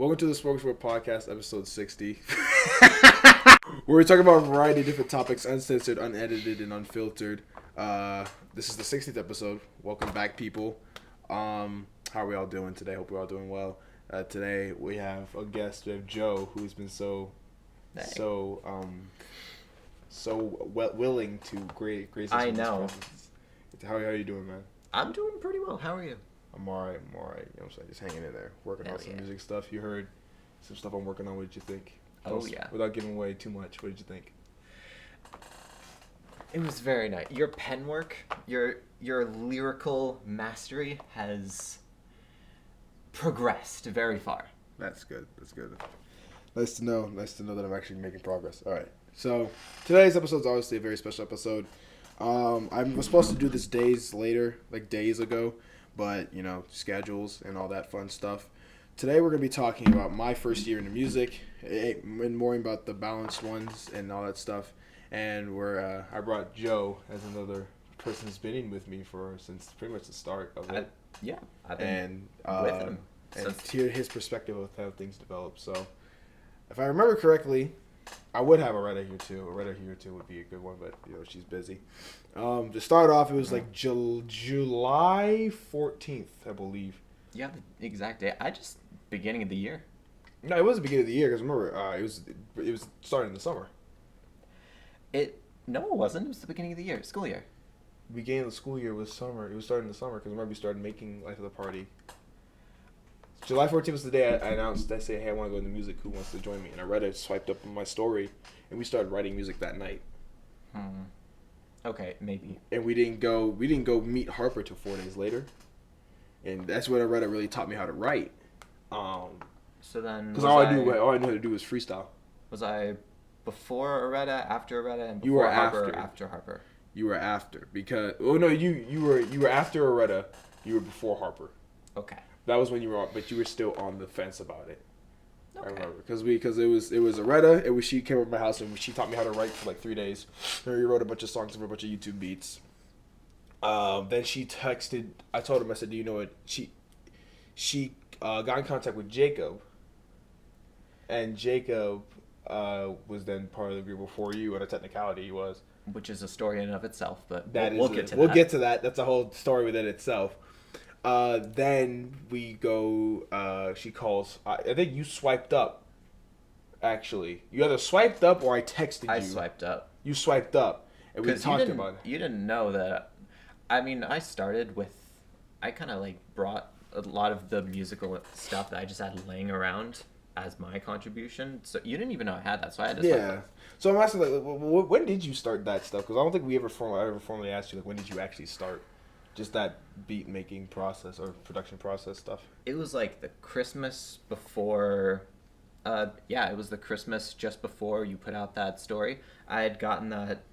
Welcome to the Smorgasbord Podcast Episode 60. Where we talk about a variety of different topics, uncensored, unedited, and unfiltered. This is the 60th episode. Welcome back, people. How are we all doing today? Hope we're all doing well. Today we have a guest. We have Joe, who's been willing to grace us. I know. How are you doing, man? I'm doing pretty well. How are you? I'm alright. You know what I'm saying? Just hanging in there. Working on some music stuff. You heard some stuff I'm working on. What did you think? Without giving away too much, what did you think? It was very nice. Your pen work, your lyrical mastery has progressed very far. That's good. Nice to know that I'm actually making progress. Alright. So, today's episode is obviously a very special episode. I was supposed to do this days ago, but, schedules and all that fun stuff. Today we're going to be talking about my first year into music, and more about the balanced ones and all that stuff. And I brought Joe as another person who's been in with me since pretty much the start of it. I've been with him. And to hear his perspective of how things develop. So, if I remember correctly, I would have Aretta here too. Aretta here too would be a good one, but she's busy. To start off, it was like July 14th, I believe. Yeah, the exact day. Beginning of the year. No, it was the beginning of the year because remember, it was starting in the summer. No, it wasn't. It was the beginning of the year, school year. Beginning of the school year was summer. It was starting in the summer because remember we started making Life of the Party. July 14th was the day I announced. I said, "Hey, I want to go into music. Who wants to join me?" And Aretta swiped up on my story, and we started writing music that night. Okay, maybe. And we didn't go meet Harper till 4 days later, and that's when Aretta really taught me how to write. So then, because all I knew how to do was freestyle. Was I before Aretta, after Aretta, and you were Harper, after Harper? You were after because you were after Aretta. You were before Harper. Okay. That was when you were, but you were still on the fence about it. Okay. I remember because it was Aretta. She came over to my house and she taught me how to write for like 3 days. And we wrote a bunch of songs and a bunch of YouTube beats. Then she texted. I told him, I said, "Do you know what?" She got in contact with Jacob, and Jacob was then part of the group before you. On a technicality, he was, which is a story in and of itself. But we'll get to that. That's a whole story within itself. Then we go, she calls, I think you swiped up, actually. You either swiped up or I texted you. I swiped up. You swiped up, and we talked about it. You didn't know that, I kind of brought a lot of the musical stuff that I just had laying around as my contribution, so you didn't even know I had that, so I had to swipe up. So I'm asking, when did you start that stuff? Because I don't think I ever formally asked you, when did you actually start? Just that beat making process or production process stuff. It was like the Christmas before. It was the Christmas just before you put out that story. I had gotten that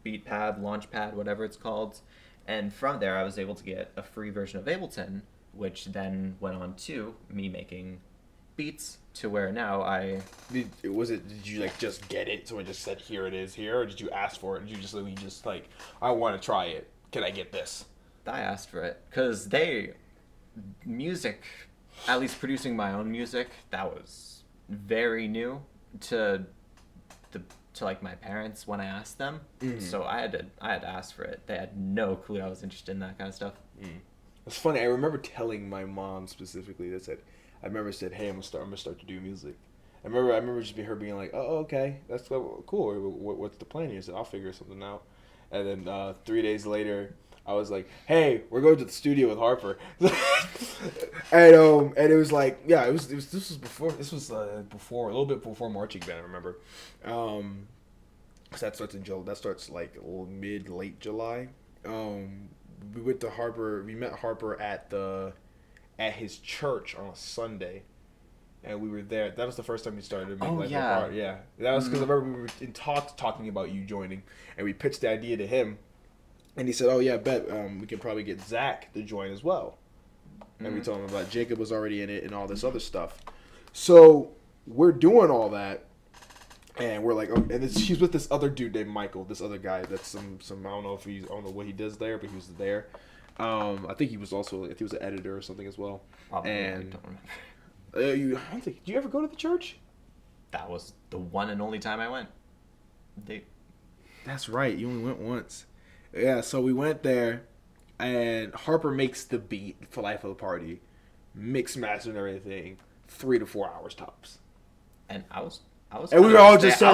beat pad, launch pad, whatever it's called, and from there I was able to get a free version of Ableton, which then went on to me making beats to where now Did you just get it? Someone just said, "Here it is," or did you ask for it? Did you just I want to try it? Can I get this? I asked for it because music, at least producing my own music, that was very new to my parents when I asked them. Mm-hmm. So I had to ask for it. They had no clue I was interested in that kind of stuff. It's funny. I remember telling my mom specifically that said, "Hey, I'm gonna start to do music." I remember just her being like, "Oh, okay, that's cool. What's the plan here?" I said, "I'll figure something out." And then 3 days later, I was like, "Hey, we're going to the studio with Harper," and it was like, this was before a little bit before marching band. I remember, that starts in July. That starts like late July. We went to Harper. We met Harper at his church on a Sunday. And we were there. That was the first time we started to make apart. Yeah. That was because I remember we were in talking about you joining, and we pitched the idea to him, and he said, "Oh yeah, bet we can probably get Zach to join as well." And we told him about Jacob was already in it and all this other stuff. So we're doing all that, and we're like, he's with this other dude named Michael, this other guy that's some I don't know what he does there, but he was there. I think he was an editor or something as well. Probably, I don't remember. I don't think. Did you ever go to the church? That was the one and only time I went. That's right. You only went once. Yeah. So we went there, and Harper makes the beat for Life of the Party, mix, master, and everything. 3 to 4 hours tops. And I was. And we were all just. We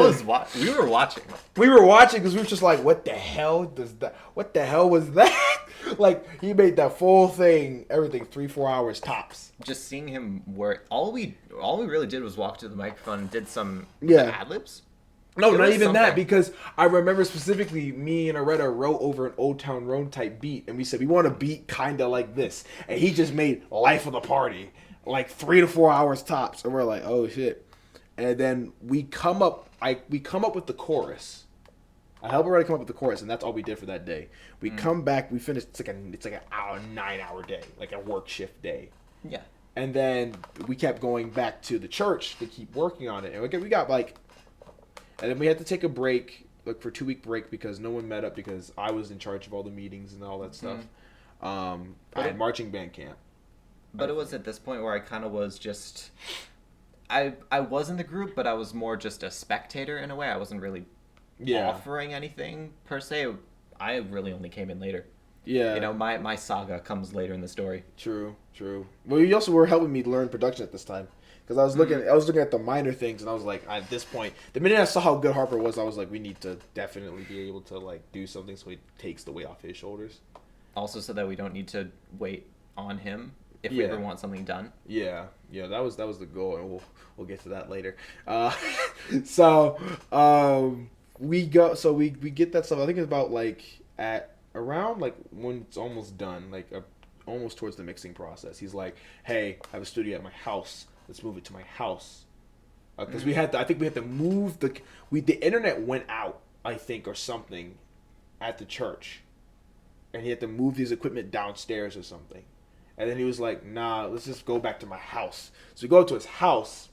were watching. We were watching because we were just like, "What the hell does that? What the hell was that?" Like he made that full thing, everything 3-4 hours tops. Just seeing him work. All we really did was walk to the microphone and did some ad libs. No, not even that, because I remember specifically me and Aretta wrote over an Old Town Road type beat, and we said we want a beat kind of like this, and he just made Life of the Party like 3 to 4 hours tops, and we're like, oh shit. And then we come up with the chorus. I help Aretta come up with the chorus, and that's all we did for that day. We come back, we finish. It's like an hour, 9-hour day, like a work shift day. Yeah. And then we kept going back to the church to keep working on it, and we got like. And then we had to take a break, like for a 2-week break, because no one met up because I was in charge of all the meetings and all that stuff. I had marching band camp. But it was at this point where I kind of was just... I was in the group, but I was more just a spectator in a way. I wasn't really offering anything, per se. I really only came in later. Yeah. You know, my saga comes later in the story. True. Well, you also were helping me learn production at this time. Because I was looking at the minor things, and I was like, at this point, the minute I saw how good Harper was, I was like, we need to definitely be able to like do something so he takes the weight off his shoulders. Also, so that we don't need to wait on him if we ever want something done. Yeah, that was the goal, and we'll get to that later. We get that stuff. I think it's about like at around like when it's almost done, like almost towards the mixing process. He's like, hey, I have a studio at my house. Let's move it to my house, because I think we had to move the internet went out, I think, or something, at the church, and he had to move his equipment downstairs or something, and then he was like, nah, let's just go back to my house. So we go to his house.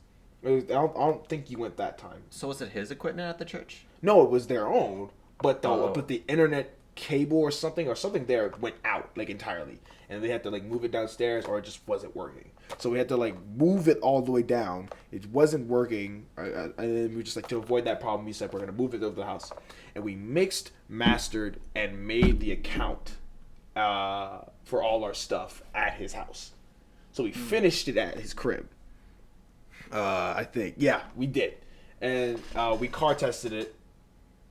I don't think he went that time. So was it his equipment at the church? No, it was their own, but the internet cable or something there went out like entirely, and they had to like move it downstairs, or it just wasn't working. So we had to like move it all the way down. It wasn't working, and then we just like, to avoid that problem, we said we're gonna move it over the house, and we mixed, mastered, and made the account for all our stuff at his house. So we finished it at his crib. I think, yeah, we did, and we car tested it.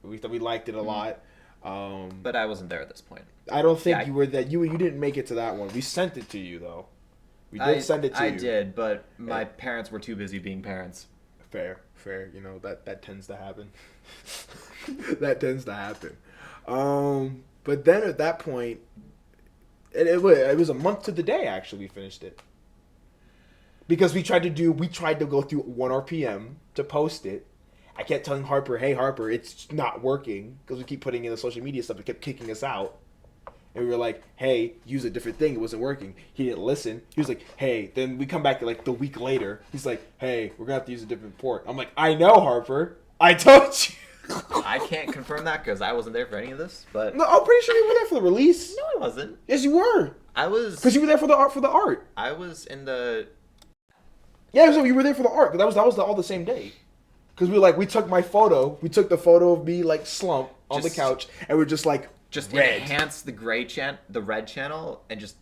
We thought we liked it a lot. But I wasn't there at this point. I don't think you were that. You didn't make it to that one. We sent it to you though. We did send it to you. I did, but my parents were too busy being parents. Fair. You know, that tends to happen. That tends to happen. But then at that point, it was a month to the day actually we finished it. Because we tried to go through 1 RPM to post it. I kept telling Harper, hey Harper, it's not working, because we keep putting in the social media stuff. It kept kicking us out. And we were like, hey, use a different thing. It wasn't working. He didn't listen. He was like, hey. Then we come back like the week later. He's like, hey, we're going to have to use a different port. I'm like, I know, Harper. I told you. I can't confirm that because I wasn't there for any of this. But no, I'm pretty sure you were there for the release. No, I wasn't. Yes, you were. I was. Because you were there for the art. I was in the... Yeah, so you were there for the art. But that was all the same day. Because we took my photo. We took the photo of me like slumped on the couch. And we're just like... Just enhance the the red channel, and just...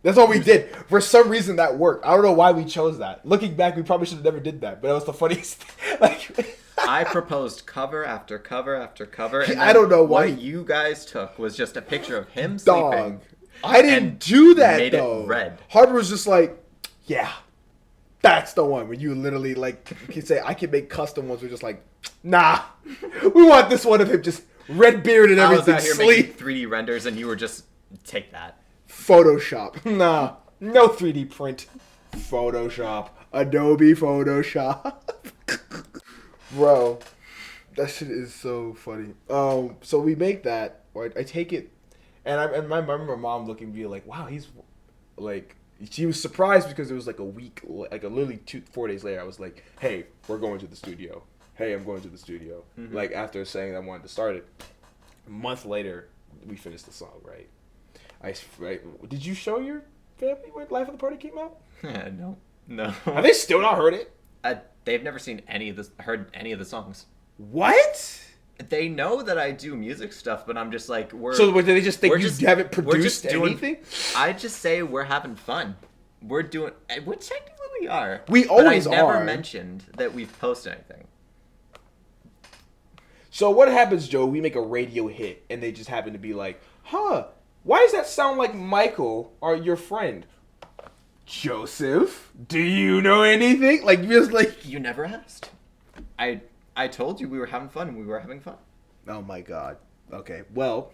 That's all we did. For some reason, that worked. I don't know why we chose that. Looking back, we probably should have never did that. But it was the funniest thing. Like, I proposed cover after cover after cover. And I don't know why. What you guys took was just a picture of him Dog. sleeping. I didn't do that, made though. It red. Harper was just like, yeah, that's the one. Where you literally, like, you can say, I can make custom ones. We're just like, nah. We want this one of him just... red beard and everything. I was out here making 3D renders, and you were just take that. Photoshop. Nah, no 3D print. Photoshop. Adobe Photoshop. Bro, that shit is so funny. So we make that. Or I take it, and I remember my mom looking at me like, wow, he's like. She was surprised because it was like a week, like literally 4 days later. I was like, hey, we're going to the studio. Hey, I'm going to the studio. Mm-hmm. Like, after saying I wanted to start it. A month later, we finished the song, right? Did you show your family when Life of the Party came out? No. No. Have they still not heard it? They've never heard any of the songs. What? They know that I do music stuff, but I'm just like, So do they just think you haven't produced anything? I just say we're having fun. We're doing, which technically we are. We always but I never are. mentioned that we've posted anything. So what happens, Joe? We make a radio hit, and they just happen to be like, huh, why does that sound like Michael or your friend? Joseph, do you know anything? Like, just like... You never asked. I told you we were having fun, and we were having fun. Oh my god. Okay, well,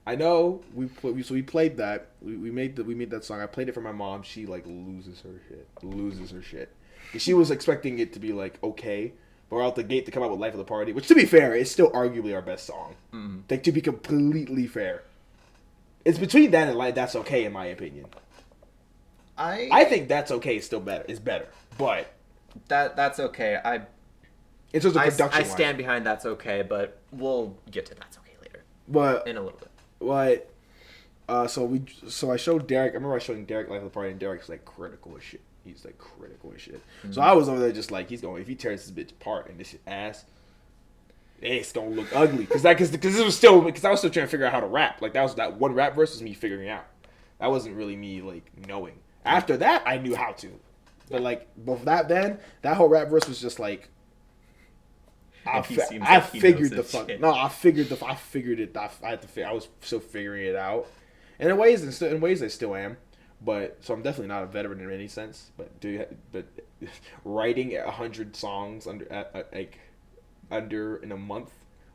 I know we played that. We made that song. I played it for my mom. She, like, loses her shit. And she was expecting it to be, like, okay. But we're out the gate to come out with Life of the Party, which, to be fair, is still arguably our best song. Mm-hmm. Like, to be completely fair. It's between that and like That's Okay, in my opinion. I think That's Okay is still better. It's better. But... That's okay. In terms of production, I stand behind That's Okay, but we'll get to That's Okay later. But... In a little bit. But... So I showed Derek... I remember I showing Derek Life of the Party, and Derek's, like, critical as shit. He's, like, critical as shit. Mm-hmm. So I was over there just like, if he tears this bitch apart and this shit ass, it's gonna look ugly. Because I was still trying to figure out how to rap. Like, that one rap verse was me figuring out. That wasn't really me, like, knowing. After that, I knew how to. But, like, before that whole rap verse was just like, I figured it. I was still figuring it out. And in ways I still am. But so I'm definitely not a veteran in any sense. But writing 100 songs under in a month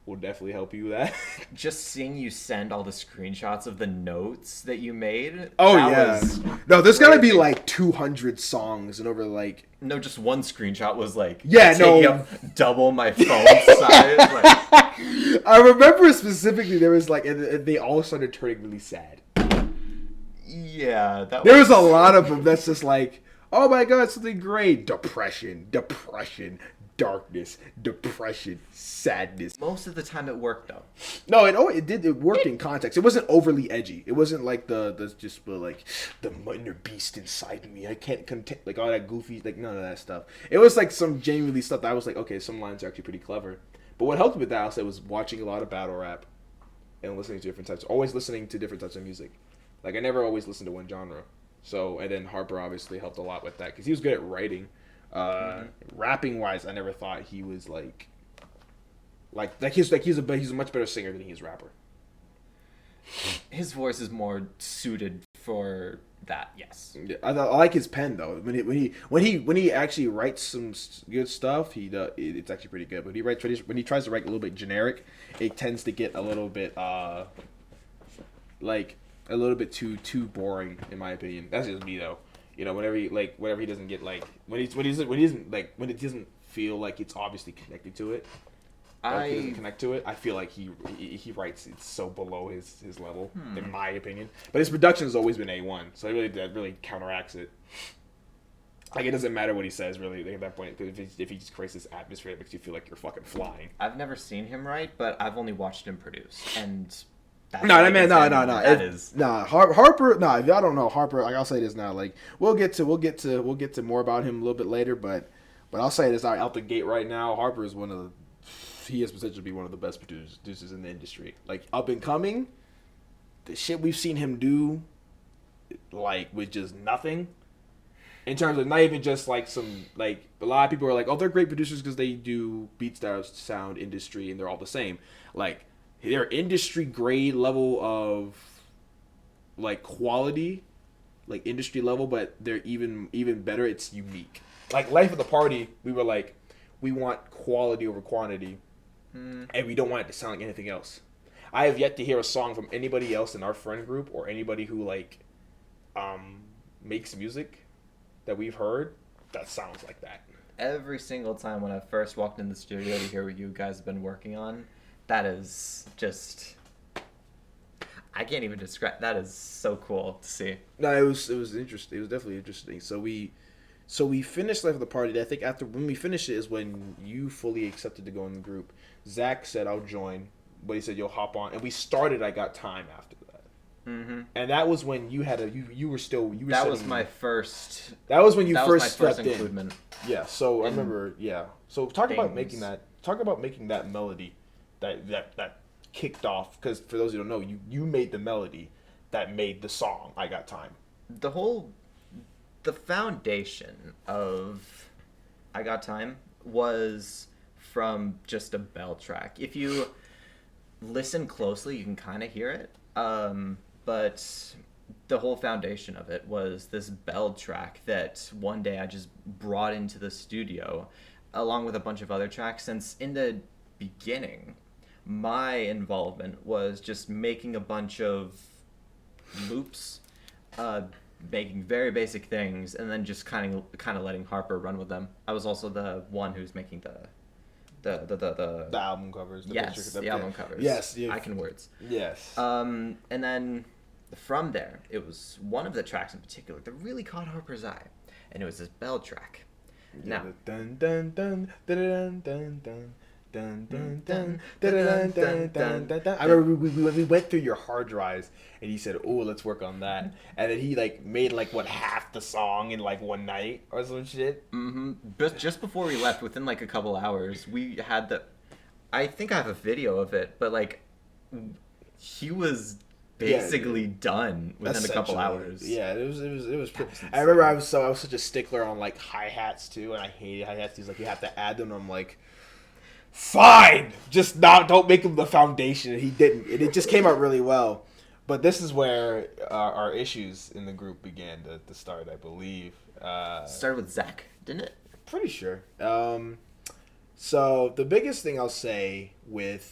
will definitely help you with that. Just seeing you send all the screenshots of the notes that you made. Oh yeah. No, there's gotta be like 200 songs and over like. No, just one screenshot was like. Yeah, taking up double my phone size. Like. I remember specifically there was like, and they all started turning really sad. Yeah, there was a lot of them that's just like, oh my god, something great. Depression, darkness, depression, sadness. Most of the time it worked though. No, it worked in context. It wasn't overly edgy. It wasn't like the inner beast inside me. I can't contain, like all that goofy, like none of that stuff. It was like some genuinely stuff that I was like, okay, some lines are actually pretty clever. But what helped with that, I'll say, was watching a lot of battle rap and listening to always listening to different types of music. Like, I never always listened to one genre. So, and then Harper obviously helped a lot with that because he was good at writing. Rapping-wise, I never thought he was, he's a much better singer than he is rapper. His voice is more suited for that, yes. Yeah, I like his pen, though. When he actually writes some good stuff, it's actually pretty good. But when he tries to write a little bit generic, it tends to get a little bit, a little bit too boring, in my opinion. That's just me, though. You know, whenever he doesn't get like when it doesn't feel like it's obviously connected to it. He doesn't connect to it. I feel like he writes it so below his level, in my opinion. But his production has always been A1, so that really counteracts it. Like, it doesn't matter what he says, really, at that point. If he just creates this atmosphere that makes you feel like you're fucking flying. I've never seen him write, but I've only watched him produce, and. No. Harper. No, if y'all don't know Harper, like I'll say this now. Like we'll get to more about him a little bit later. But I'll say this out the gate right now. Harper is he has potential to be one of the best producers in the industry. Like up and coming, the shit we've seen him do, like with just nothing. In terms of not even just like some like a lot of people are like, oh, they're great producers because they do beats that sound industry and they're all the same. Like. Their industry grade level of like quality, like industry level, but they're even better. It's unique. Like Life of the Party, we were like, we want quality over quantity, and we don't want it to sound like anything else. I have yet to hear a song from anybody else in our friend group or anybody who like makes music that we've heard that sounds like that. Every single time when I first walked in the studio to hear what you guys have been working on. That is just... I can't even describe... That is so cool to see. No, it was interesting. It was definitely interesting. So we finished Life of the Party. I think when we finished it is when you fully accepted to go in the group. Zach said, I'll join. But he said, you'll hop on. And we started I Got Time after that. Mm-hmm. And that was when you had you were that was my first. That was when you That first was my first stepped in. includement. Yeah. So I in remember. Yeah. So talk about making things. that. Talk about making that melody, that kicked off. Because for those who don't know, you made the melody that made the song. I Got Time. The foundation of I Got Time was from just a bell track. If you listen closely, you can kind of hear it. But the whole foundation of it was this bell track that one day I just brought into the studio along with a bunch of other tracks. Since in the beginning, my involvement was just making a bunch of loops, making very basic things, and then just kind of letting Harper run with them. I was also the one who's making the album covers. The album covers. Yes, I can words. Yes. And then from there, it was one of the tracks in particular that really caught Harper's eye, and it was this bell track. Now, dun dun dun dun dun dun dun. Dun, dun, dun, dun, dun, dun, dun, dun, dun. I remember we went through your hard drives and he said, "Oh, let's work on that." And then he made half the song in one night or some shit. Mm-hmm. But just before we left, within a couple hours, we had I think I have a video of it, but he was basically done within a couple hours. Yeah, it was. I remember I was such a stickler on hi-hats too, and I hated hi-hats. He's like, you have to add them. And I'm like, fine, just don't make them the foundation. And he didn't, and it just came out really well. But this is where our issues in the group began to start, I believe. Started with Zach, didn't it? Pretty sure. So the biggest thing I'll say it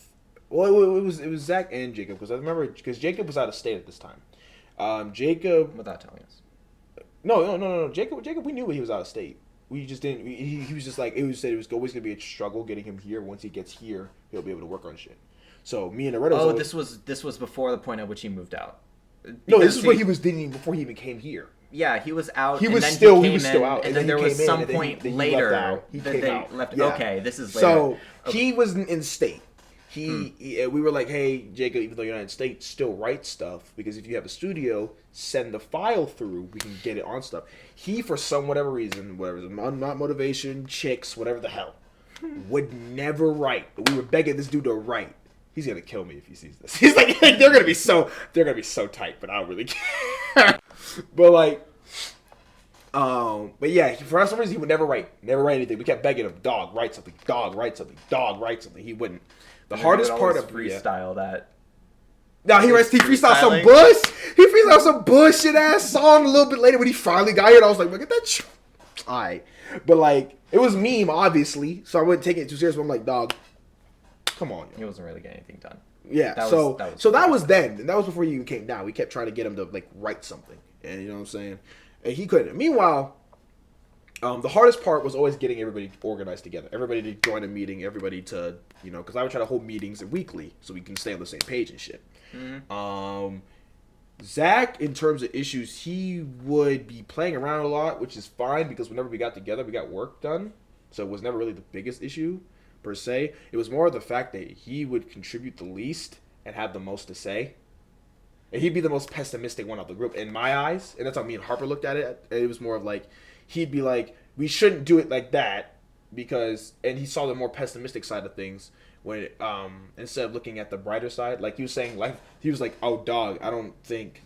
was Zach and Jacob, because I remember Jacob was out of state at this time. Jacob, without telling us. No. Jacob, we knew he was out of state. We just didn't. He was just it was always gonna be a struggle getting him here. Once he gets here, he'll be able to work on shit. So me and Loretta. This was before the point at which he moved out. No, this is what he was doing before he even came here. Yeah, he was out. He was then still out, and then there was some point later he that came they out. left. Yeah. Okay, this is later. So he was in state. We were like, hey, Jacob, even though you're not in state, still write stuff, because if you have a studio, send the file through. We can get it on stuff. He, for whatever reason, not motivation, chicks, whatever the hell, would never write. But we were begging this dude to write. He's gonna kill me if he sees this. He's like, they're gonna be so tight, but I don't really care. But but yeah, for some reason he would never write anything. We kept begging him, dog, write something, dog, write something, dog, write something. He wouldn't. The hardest part of freestyle that. No, he freestyled some bush. He freestyled some bullshit ass song a little bit later when he finally got here. And I was like, look at that. Alright. But it was meme, obviously, so I wouldn't take it too serious. But I'm like, dog, come on. He wasn't really getting anything done. Yeah. That was then. And that was before you even came down. We kept trying to get him to write something. And you know what I'm saying? And he couldn't. Meanwhile, the hardest part was always getting everybody organized together. Everybody to join a meeting. Everybody to, because I would try to hold meetings weekly so we can stay on the same page and shit. Mm-hmm. Zach, in terms of issues, he would be playing around a lot, which is fine because whenever we got together, we got work done. So it was never really the biggest issue, per se. It was more the fact that he would contribute the least and have the most to say. And he'd be the most pessimistic one of the group, in my eyes. And that's how me and Harper looked at it. It was more of he'd be like, we shouldn't do it like that, because, and he saw the more pessimistic side of things when, instead of looking at the brighter side, he was saying, he was like, oh, dog, I don't think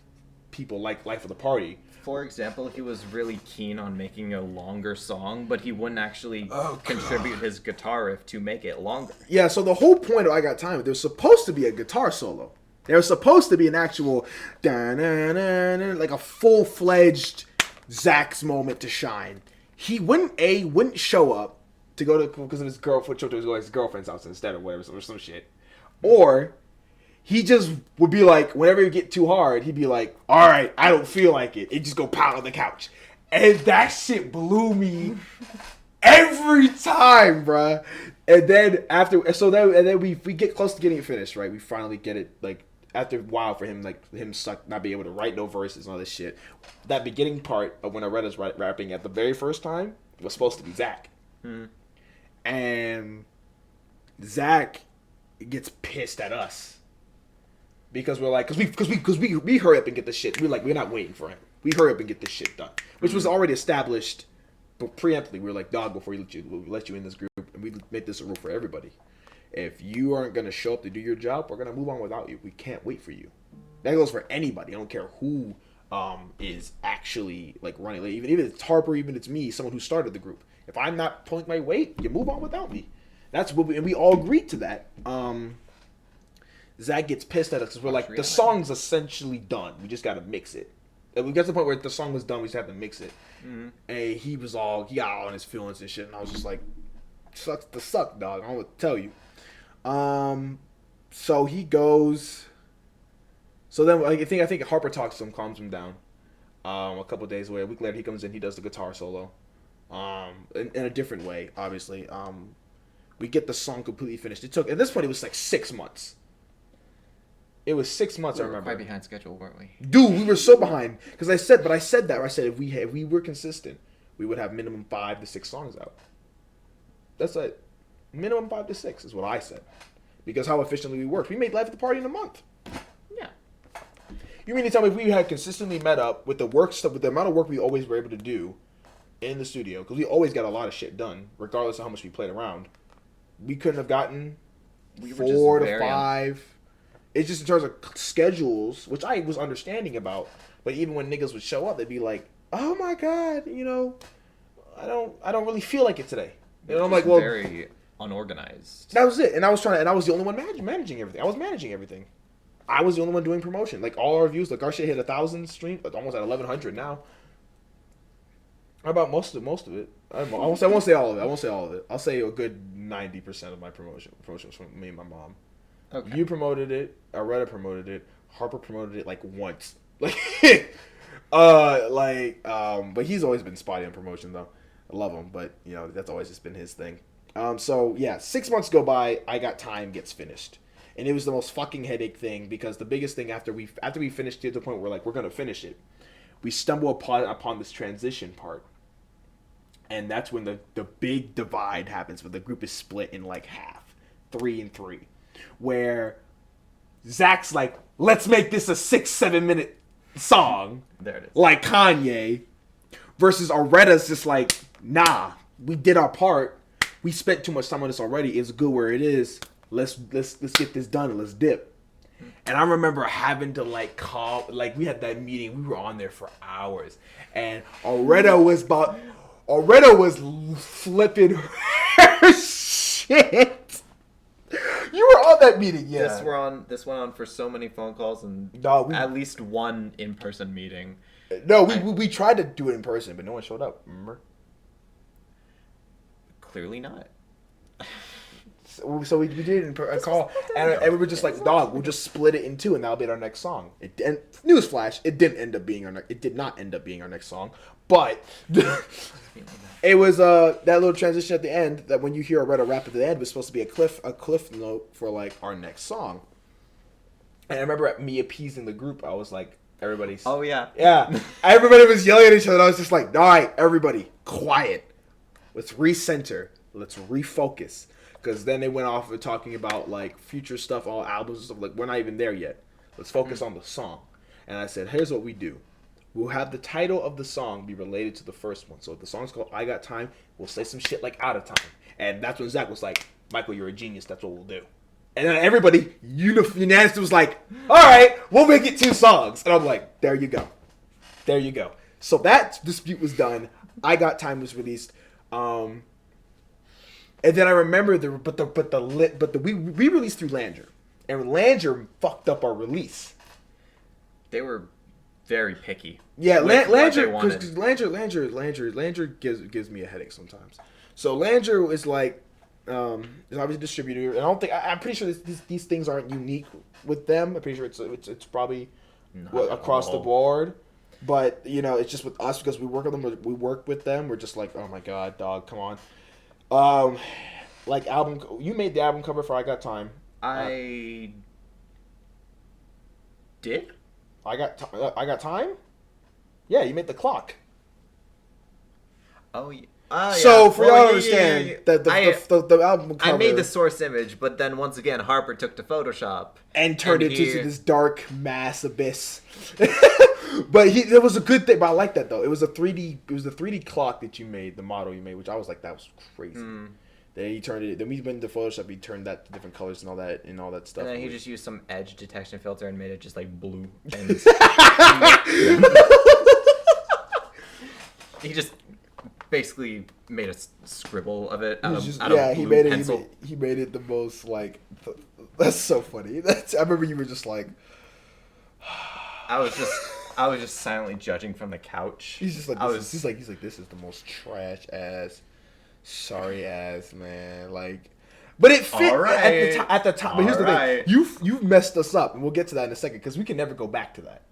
people like Life of the Party. For example, he was really keen on making a longer song, but he wouldn't actually contribute his guitar riff to make it longer. Yeah, so the whole point of I Got Time, there was supposed to be a guitar solo. There was supposed to be an actual, a full-fledged Zach's moment to shine. He wouldn't show up to go to, because of his girlfriend, to his girlfriend's house instead of whatever, or some shit. Or he just would be like, whenever it get too hard, he'd be like, all right, I don't feel like it. It just go pound on the couch. And that shit blew me every time, bruh. And then we get close to getting it finished, right? We finally get it, after a while for him, him stuck, not being able to write no verses and all this shit. That beginning part of when Aretta's rapping at the very first time was supposed to be Zach. Hmm. And Zach gets pissed at us. because we're like, because we hurry up and get the shit. We're like, we're not waiting for him. We hurry up and get this shit done, which was already established, but preemptively. We were like, dog, before we let you in this group, and we make this a rule for everybody. If you aren't gonna show up to do your job, we're gonna move on without you. We can't wait for you. That goes for anybody. I don't care who is actually like running. Like, even if it's Harper, even if it's me, someone who started the group. If I'm not pulling my weight, you move on without me. That's what and we all agreed to that. Zach gets pissed at us because we're like, the song's essentially done. We just got to mix it. And we got to the point where the song was done. We just have to mix it. Mm-hmm. And he got all on his feelings and shit. And I was just like, sucks to suck, dog. I don't know what to tell you. So he goes. So then I think Harper talks to him, calms him down. A couple of days away, a week later, he comes in. He does the guitar solo. In a different way, obviously. We get the song completely finished. At this point, it was like 6 months. It was 6 months. I remember. Quite behind schedule, weren't we? Dude, we were so behind because I said if we were consistent, we would have minimum 5 to 6 songs out. That's like minimum 5 to 6 is what I said, because how efficiently we worked. We made Life at the Party in a month. Yeah. You mean to tell me if we had consistently met up with the work stuff, with the amount of work we always were able to do in the studio, because we always got a lot of shit done, regardless of how much we played around, we couldn't have gotten 4 to 5. It's just in terms of schedules, which I was understanding about. But even when niggas would show up, they'd be like, "Oh my god, I don't really feel like it today." And I'm like, well, very unorganized. That was it. And I was the only one managing everything. I was managing everything. I was the only one doing promotion. Like, all our reviews, like, our shit hit 1,000 streams, almost at 1,100 now. How about most of it? I won't say all of it. I'll say a good 90% of my promotion was from me and my mom. Okay. You promoted it. Aretta promoted it. Harper promoted it like once. But he's always been spotty on promotion though. I love him, but that's always just been his thing. So yeah, 6 months go by. I Got Time gets finished, and it was the most fucking headache thing, because the biggest thing after we finished it to the point where we're like, we're gonna finish it, we stumble upon this transition part, and that's when the big divide happens, where the group is split in like half, 3 and 3. Where Zach's like, let's make this a 6-7 minute song. There it is. Like Kanye. Versus Aretta's just like, nah, we did our part. We spent too much time on this already. It's good where it is. Let's get this done and let's dip. And I remember having to call, we had that meeting. We were on there for hours. And Aretta was flipping her shit. You were on that meeting, yeah. This went on for so many phone calls and at least one in-person meeting. No, we tried to do it in person, but no one showed up. Remember? Clearly not. So we did it in a call, and we were just like, dog, we'll just split it in 2, and that'll be our next song. And newsflash, it did not end up being our next song, but it was that little transition at the end, that when you hear Aretta rap at the end, was supposed to be a cliff note for our next song. And I remember me appeasing the group. I was like, everybody's... Oh, yeah. Yeah. Everybody was yelling at each other. I was just like, all right, everybody, quiet. Let's recenter. Let's refocus. Because then they went off of talking about, future stuff, all albums and stuff. We're not even there yet. Let's focus on the song. And I said, here's what we do. We'll have the title of the song be related to the first one. So if the song's called I Got Time, we'll say some shit like Out of Time. And that's when Zach was like, Michael, you're a genius. That's what we'll do. And then everybody unanimously was like, all right, we'll make it 2 songs. And I'm like, there you go. There you go. So that dispute was done. I Got Time was released. And then I remember we released through Langer. And Langer fucked up our release. They were very picky. Yeah, Langer gives me a headache sometimes. So Langer is is obviously a distributor, and I'm pretty sure these things aren't unique with them. I'm pretty sure it's probably across the board. But it's just with us, because we work with them. We're just like, oh my god, dog, come on. Album. You made the album cover for I Got Time. I did. I got time. Yeah, you made the clock. Oh, yeah. So for y'all to understand yeah. that the album cover, I made the source image, but then once again Harper took to Photoshop and turned it into this dark mass abyss. But it was a good thing. But I like that though. It was a 3D. It was the 3D clock that you made, the model you made, which I was like, that was crazy. Then he turned it. Then we went into Photoshop. He turned that to different colors and all that stuff. And then he just used some edge detection filter and made it just like blue. And he just basically made a scribble of it out of blue pencil. He made it the most like. That's so funny. I remember you were just like. I was just silently judging from the couch. He's just like he's like this is the most trash ass, sorry ass man. Like, but it fit at the time. But here's the thing: you've messed us up, and we'll get to that in a second because we can never go back to that.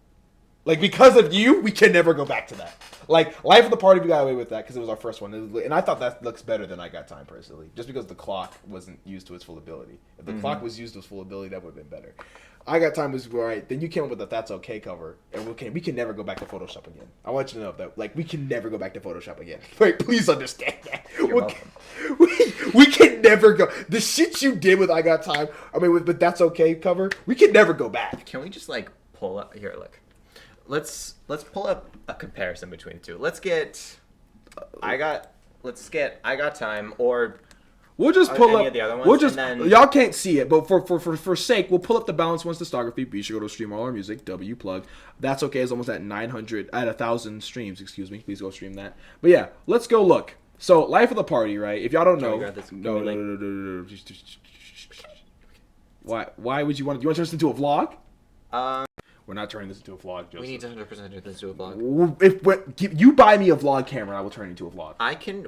Like, because of you, we can never go back to that. Like, Life of the Party, we got away with that because it was our first one. And I thought that looks better than I Got Time, personally. Just because the clock wasn't used to its full ability. If the clock was used to its full ability, that would have been better. I Got Time was right. Then you came up with the That's Okay cover. And we can never go back to Photoshop again. I want you to know that. Like, we can never go back to Photoshop again. Like, please understand that. We can never go. The shit you did with I Got Time, with That's Okay cover, we can never go back. Can we just, like, pull up? Here, look. Let's pull up a comparison between the two. Let's get I Got Time, or we'll just pull up the other ones. Y'all can't see it, but for sake, we'll pull up the Balance One's discography. Be sure to go to Stream All Our Music. W plug. That's Okay is almost at 1,000 streams. Excuse me. Please go stream that. But yeah, let's go look. So Life of the Party, right? If y'all don't know, no. Why would you want? Do you want to turn this into a vlog? We're not turning this into a vlog, Joseph. We need to 100% turn this into a vlog. If you buy me a vlog camera, I will turn it into a vlog.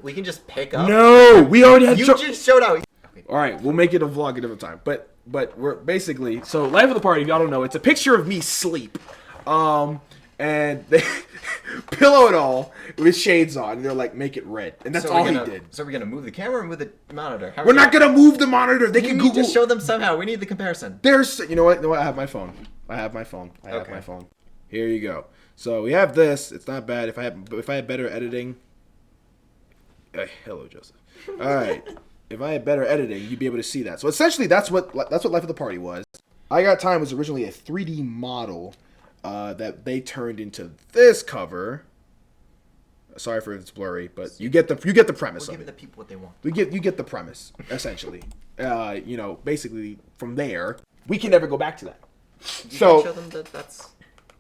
We can just pick up. No, we already had. You just showed out. Okay. All right, we'll make it a vlog a different time. But we're basically so Life of the Party. If y'all don't know, it's a picture of me sleep, and they pillow it all with shades on, and they're like, make it red, and that's all he did. So we're gonna move the camera or move the monitor? We're not gonna move the monitor. They can Google. Just show them somehow. We need the comparison. You know what? I have my phone. I have my phone. Here you go. So we have this. It's not bad. If I had better editing. Hello, Joseph. All right. If I had better editing, you'd be able to see that. So essentially, that's what Life of the Party was. I Got Time was originally a 3D model that they turned into this cover. Sorry for it's blurry, but you get the premise. We're giving the people what they want. You get the premise essentially. Basically from there, we can never go back to that. Show them that's.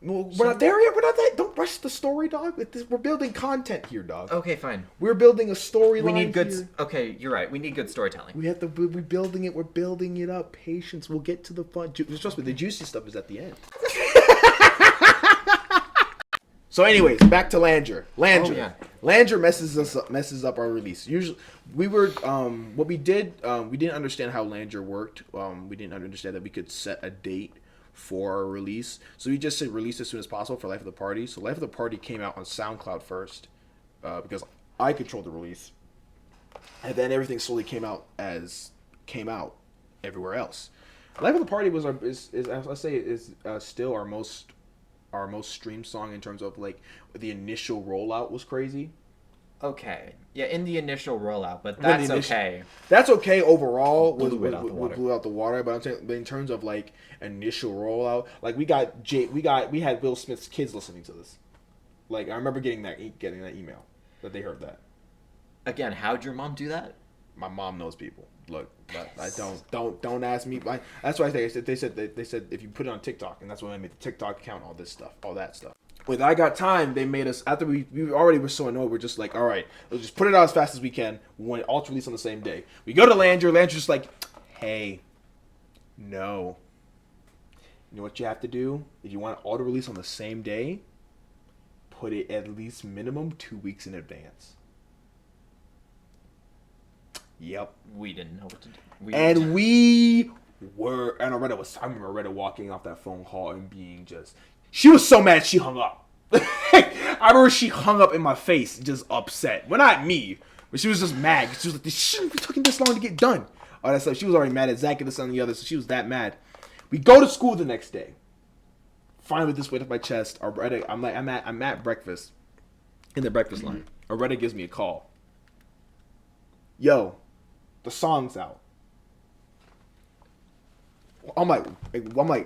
Well, we're not there yet. We're not there. Don't rush the story, dog. We're building content here, dog. Okay, fine. We're building a storyline. We need good. Here. Okay, you're right. We need good storytelling. We're building it. We're building it up. Patience. We'll get to the fun. Trust me, the juicy stuff is at the end. So, anyways, back to Langer. Langer messes up our release. Usually, we were what we did. We didn't understand how Langer worked. We didn't understand that we could set a date for our release. So we just said release as soon as possible for Life of the Party. So Life of the Party came out on SoundCloud first because I controlled the release, and then everything slowly came out everywhere else. Life of the Party was still our most streamed song in terms of like the initial rollout was crazy. Okay. Yeah, in the initial rollout, but that's okay. That's okay overall. Blew out the water, but I'm saying, in terms of like initial rollout, like we had Will Smith's kids listening to this. Like I remember getting that email that they heard that. Again, how'd your mom do that? My mom knows people. Look, I don't ask me. That's why they said if you put it on TikTok, and that's when I made the TikTok account, all that stuff. With I Got Time, they made us, after we already were so annoyed, we're just like, all right, let's just put it out as fast as we can. We want it all to release on the same day. We go to Langer. Langer's just like, hey, no. You know what you have to do? If you want it all to release on the same day, put it at least minimum 2 weeks in advance. Yep. We didn't know what to do. I remember Loretta walking off that phone call and being just, she was so mad she hung up. I remember she hung up in my face, just upset. Well, not me, but she was just mad. She was like, this shouldn't be taking this long to get done. All that stuff. She was already mad at Zach and this and the other, so she was that mad. We go to school the next day. Finally, this weight off my chest. I'm at breakfast, in the breakfast line. Loretta gives me a call. yo, the song's out. I'm like,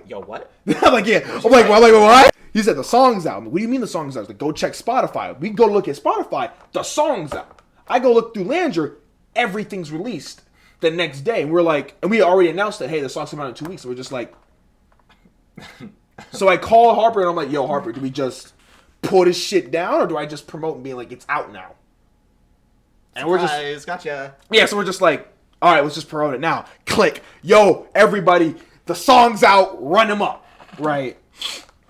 yo, what? I'm like, yeah. I'm like, what? He said the song's out. What do you mean the song's out? I was like, go check Spotify. We go look at Spotify. The song's out. I go look through Landry. Everything's released the next day. And we're like, and we already announced that, hey, the song's coming out in 2 weeks. So we're just like, so I call Harper and I'm like, yo, Harper, do we just pull this shit down or do I just promote and being like, it's out now? And Surprise, we're just, gotcha. Yeah, so we're just like, all right, let's just promote it now. Click. Yo, everybody, the song's out. Run them up. Right.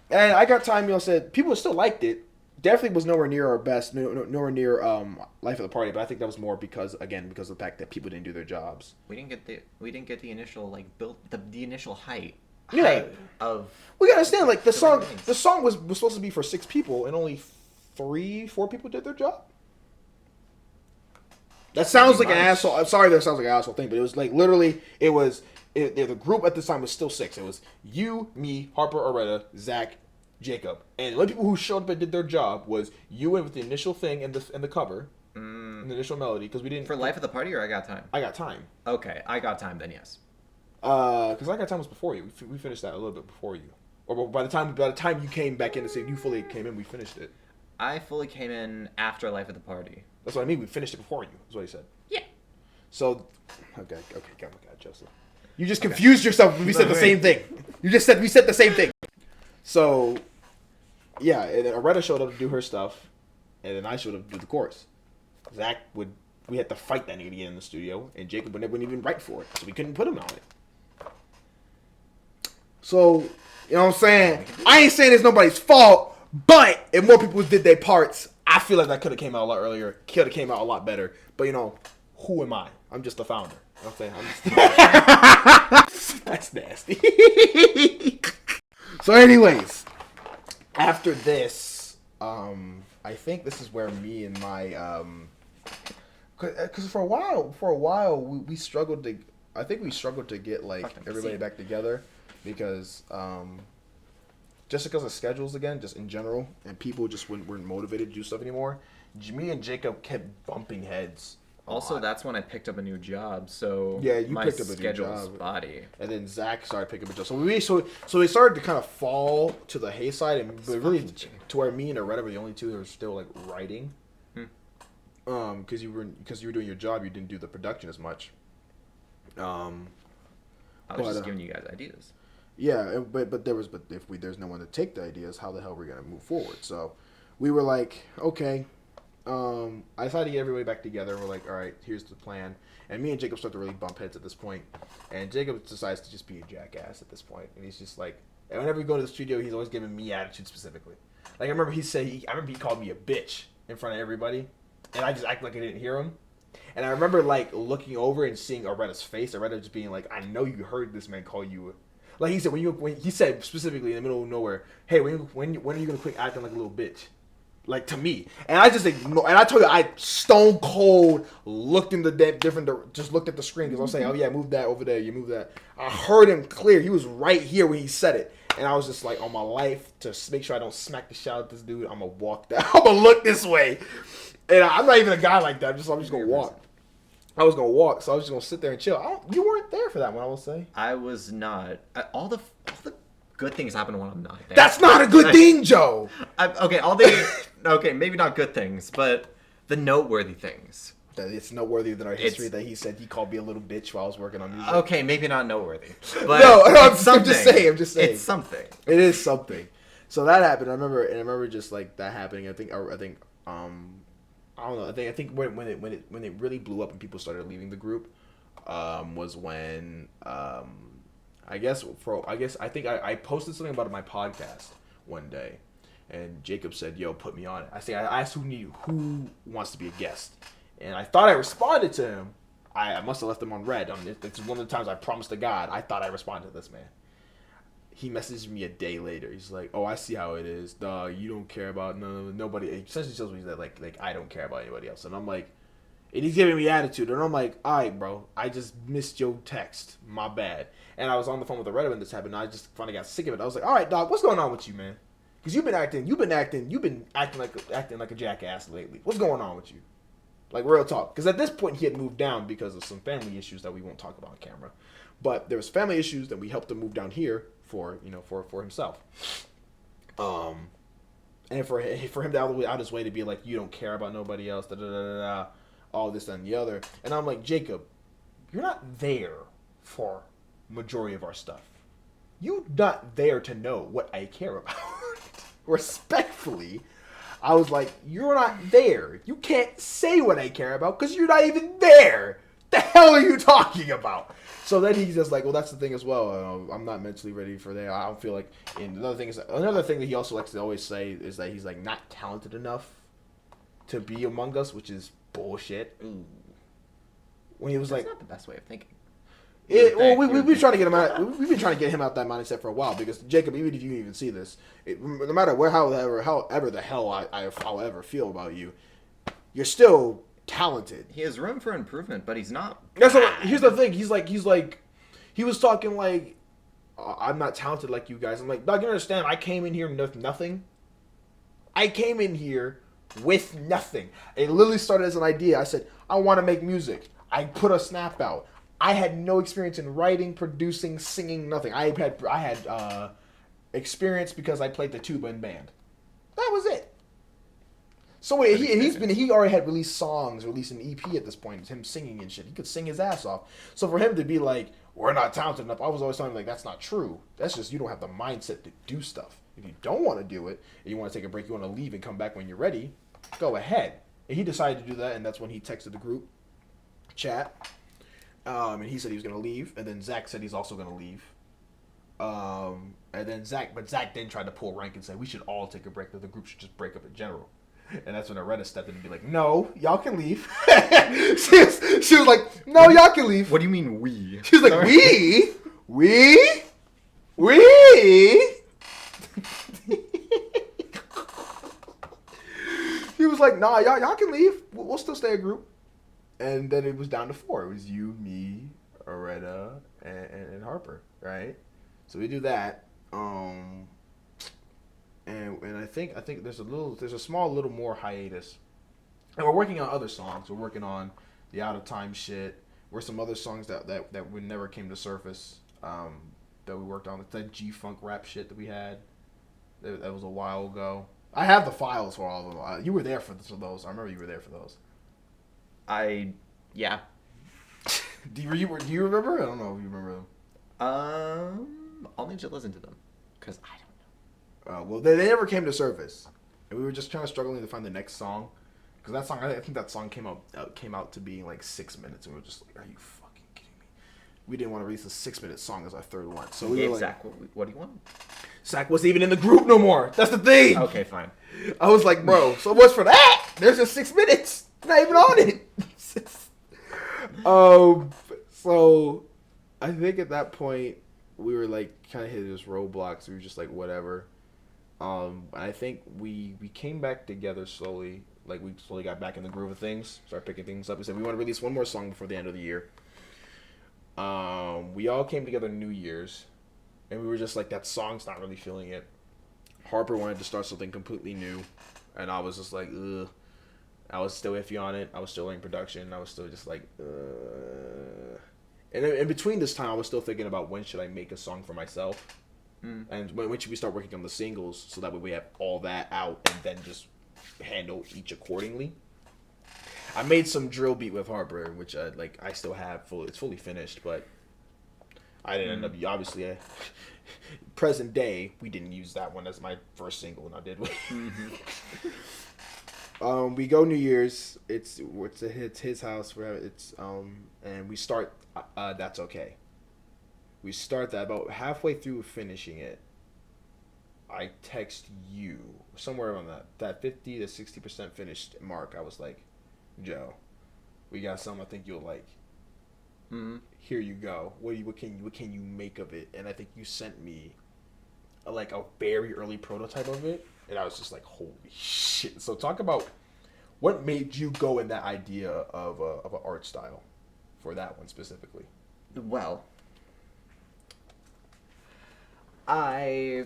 And I got time, said people still liked it. Definitely was nowhere near our best, nowhere near Life of the Party, but I think that was more because of the fact that people didn't do their jobs. We didn't get the initial the initial height. Yeah. Hype of. We gotta understand, like the song was supposed to be for 6 people, and only 3-4 people did their job. That sounds like an asshole. I'm sorry, that sounds like an asshole thing, but it was like literally, the group at this time was still 6. It was you, me, Harper, Aretta, Zach, Jacob, and the only people who showed up and did their job was you and with the initial thing and the cover, and the initial melody, because we didn't for Life of the Party or I Got Time. I Got Time. Okay, I Got Time then, yes. Because I Got Time was before you. We finished that a little bit before you, or by the time you came back in to say you fully came in, we finished it. I fully came in after Life of the Party. That's what I mean. We finished it before you. Is what he said. Yeah. So, okay, oh my God, Joseph. You just confused yourself when we said the same thing. We said the same thing. So, yeah, and then Aretta showed up to do her stuff, and then I showed up to do the chorus. We had to fight that nigga to get in the studio, and Jacob wouldn't even write for it, so we couldn't put him on it. So, you know what I'm saying? I ain't saying it's nobody's fault, but if more people did their parts, I feel like that could have came out a lot earlier, could have came out a lot better. But, who am I? I'm just the founder. You know what I'm saying? That's nasty. So anyways, after this, I think this is where me and my, because for a while, we struggled to, I think we struggled to get, everybody back together because, just because of schedules again, just in general, and people just weren't motivated to do stuff anymore. Me and Jacob kept bumping heads. Also, that's when I picked up a new job, so yeah, you my picked up a new schedule's job. spotty. And then Zach started picking up a job. So we started to kind of fall to the hay side, and really to where me and Aretta were the only two that were still writing. Because you were doing your job, you didn't do the production as much. I was just giving you guys ideas. Yeah, but if there's no one to take the ideas, how the hell are we gonna move forward? So we were like, okay. I decided to get everybody back together. We're like, all right, here's the plan. And me and Jacob start to really bump heads at this point. And Jacob decides to just be a jackass at this point. And he's just like, and whenever we go to the studio, he's always giving me attitude specifically. Like I remember he called me a bitch in front of everybody, and I just acted like I didn't hear him. And I remember looking over and seeing Aretta's face. Aretta just being like, I know you heard this man call you. Like he said, when he said specifically in the middle of nowhere, hey, when are you gonna quit acting like a little bitch? Like to me, and I just ignored. And I told you, I stone cold looked in the just looked at the screen because I was saying, oh yeah, move that over there, you move that. I heard him clear. He was right here when he said it, and I was just like, on my life, to make sure I don't smack the shit out of this dude, I'm gonna walk that. I'm gonna look this way, and I'm not even a guy like that. I'm just gonna walk. I was gonna walk, so I was just gonna sit there and chill. You weren't there for that one, I will say. I was not. All the good things happen when I'm not there. That's not a good thing, Joe. Okay, maybe not good things, but the noteworthy things. That it's noteworthy that our history that he said he called me a little bitch while I was working on music. Okay, maybe not noteworday, but I'm just saying. It's something. It is something. So that happened. I remember just that happening. I don't know. I think when it really blew up and people started leaving the group, was when I think I posted something about my podcast one day, and Jacob said, "Yo, put me on it." I asked who wants to be a guest, and I thought I responded to him. I must have left him on red. It's one of the times I promised to God I thought I responded to this man. He messaged me a day later. He's like, "Oh, I see how it is. You don't care about nobody." He essentially tells me that like I don't care about anybody else, and I'm like, and he's giving me attitude, and I'm like, "All right, bro, I just missed your text. My bad." And I was on the phone with the Reddit when this happened. And I just finally got sick of it. I was like, "All right, dog, what's going on with you, man? Because you've been acting like a jackass lately. What's going on with you?" Like, real talk. Because at this point, he had moved down because of some family issues that we won't talk about on camera. But there was family issues that we helped him move down here for himself. And for him to out his way to be like, you don't care about nobody else, all this and the other. And I'm like, Jacob, you're not there for majority of our stuff. You're not there to know what I care about. Respectfully, I was like, you're not there. You can't say what I care about because you're not even there. The hell are you talking about? So then he's just like, well, that's the thing as well. I'm not mentally ready for that. I don't feel like. And another thing that he also likes to always say is that he's like not talented enough to be among us, which is bullshit. Ooh. When he was That's like, not the best way of thinking. we've been trying to get him out. We've been trying to get him out that mindset for a while because Jacob, even if you even see this, no matter however the hell I'll ever feel about you, you're still talented. He has room for improvement, but he's not. Here's the thing. He was talking like, I'm not talented like you guys. I'm like, dog, you understand? I came in here with nothing. I came in here with nothing. It literally started as an idea. I said, I want to make music. I put a snap out. I had no experience in writing, producing, singing, nothing. I had experience because I played the tuba in band. That was it. So he already had released an EP at this point, him singing and shit. He could sing his ass off. So for him to be like, we're not talented enough, I was always telling him, like, that's not true. That's just, you don't have the mindset to do stuff. If you don't want to do it, and you want to take a break, you want to leave and come back when you're ready, go ahead. And he decided to do that, and that's when he texted the group chat. And he said he was going to leave, and then Zach said he's also going to leave. And then Zach then tried to pull rank and say, we should all take a break, that the group should just break up in general. And that's when Aretta stepped in and be like, no, y'all can leave. she was like, no, y'all can leave. What do you mean we? She was like, we? He was like, nah, y'all can leave. We'll still stay a group. And then it was down to 4. It was you, me, Aretta, and Harper, right? So we do that. And I think there's a small little more hiatus. And we're working on other songs. We're working on the Out of Time shit. We're some other songs that we never came to surface. That we worked on. That G-Funk rap shit that we had. That was a while ago. I have the files for all of them. You were there for those. I remember you were there for those. Yeah. Do you remember? I don't know if you remember them. I'll need to listen to them because I don't know. Well, they never came to surface, and we were just kind of struggling to find the next song, because that song, I think that song came out to being like 6 minutes, and we were just like, "Are you fucking kidding me?" We didn't want to release a 6-minute song as our third one, so we were like, Zach, what do you want? Zach wasn't even in the group no more. That's the thing. Okay, fine. I was like, bro, so what's for that? There's just 6 minutes. Not even on it. So I think at that point we were like kind of hitting this roadblocks. We were just like, whatever. I think we came back together slowly. Like, we slowly got back in the groove of things, started picking things up. We said we want to release one more song before the end of the year. We all came together New Year's, and we were just like, that song's not really feeling it. Harper wanted to start something completely new, and I was just like, ugh. I was still iffy on it. I was still in production. I was still just like, And in between this time, I was still thinking about when should I make a song for myself, and when should we start working on the singles, so that way we have all that out and then just handle each accordingly. I made some drill beat with Harper, which I still have it's fully finished, but I didn't end up, obviously. Present day, we didn't use that one as my first single, now did we? We go New Year's. It's his house. And we start. That's okay. We start that about halfway through finishing it. I text you somewhere on that 50 to 60% finished mark. I was like, Joe, we got something I think you'll like. Mm-hmm. Here you go. What can you make of it? And I think you sent me a very early prototype of it, and I was just like, holy shit. So talk about what made you go in that idea of an art style for that one specifically. Well, I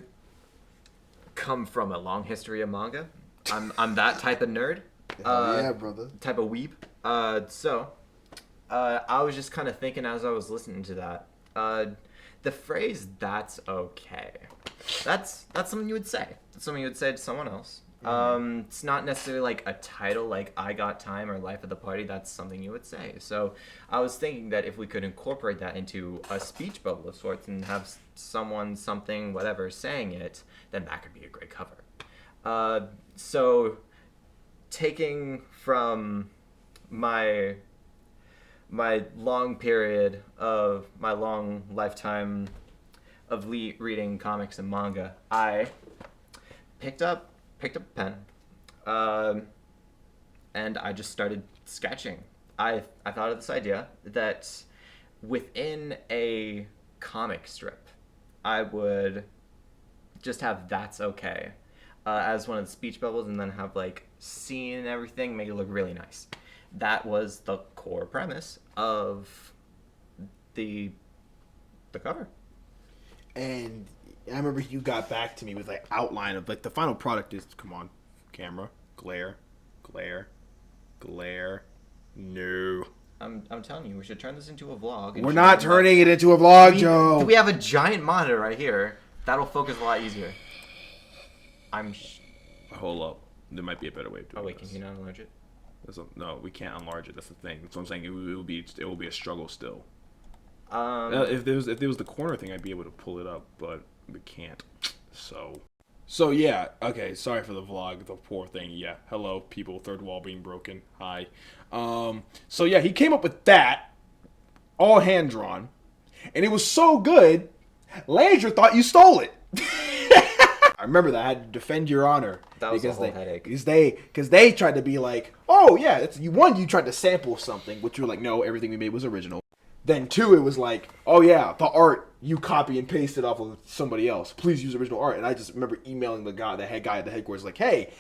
come from a long history of manga. I'm that type of nerd. Yeah, brother. Type of weeb. I was just kind of thinking as I was listening to that. The phrase "that's okay." That's something you would say. That's something you would say to someone else. It's not necessarily like a title like "I Got Time" or "Life of the Party." That's something you would say. So I was thinking that if we could incorporate that into a speech bubble of sorts and have someone, something, whatever saying it, then that could be a great cover. So taking from my long period of my long lifetime of reading comics and manga, I picked up a pen, and I just started sketching. I thought of this idea that within a comic strip, I would just have "that's okay" as one of the speech bubbles, and then have like scene and everything, make it look really nice. That was the core premise of the cover. And I remember you got back to me with like outline of like the final product is, come on, camera, glare. No. I'm telling you, we should turn this into a vlog. We're not turning it into a vlog, Joe. We have a giant monitor right here. That'll focus a lot easier. Hold up. There might be a better way of doing this. Can you not enlarge it? No, we can't enlarge it. That's the thing. That's what I'm saying. It will be a struggle still. If there was the corner thing, I'd be able to pull it up, but we can't. So yeah. Okay. Sorry for the vlog. The poor thing. Yeah. Hello, people. Third wall being broken. Hi. So yeah, he came up with that, all hand drawn, and it was so good. Landry thought you stole it. I remember that I had to defend your honor. That was a whole headache. Because they tried to be like, oh yeah, you tried to sample something, which you were like, no, everything we made was original. Then two, it was like, oh yeah, the art you copy and pasted off of somebody else. Please use original art. And I just remember emailing the head guy at the headquarters, like, hey,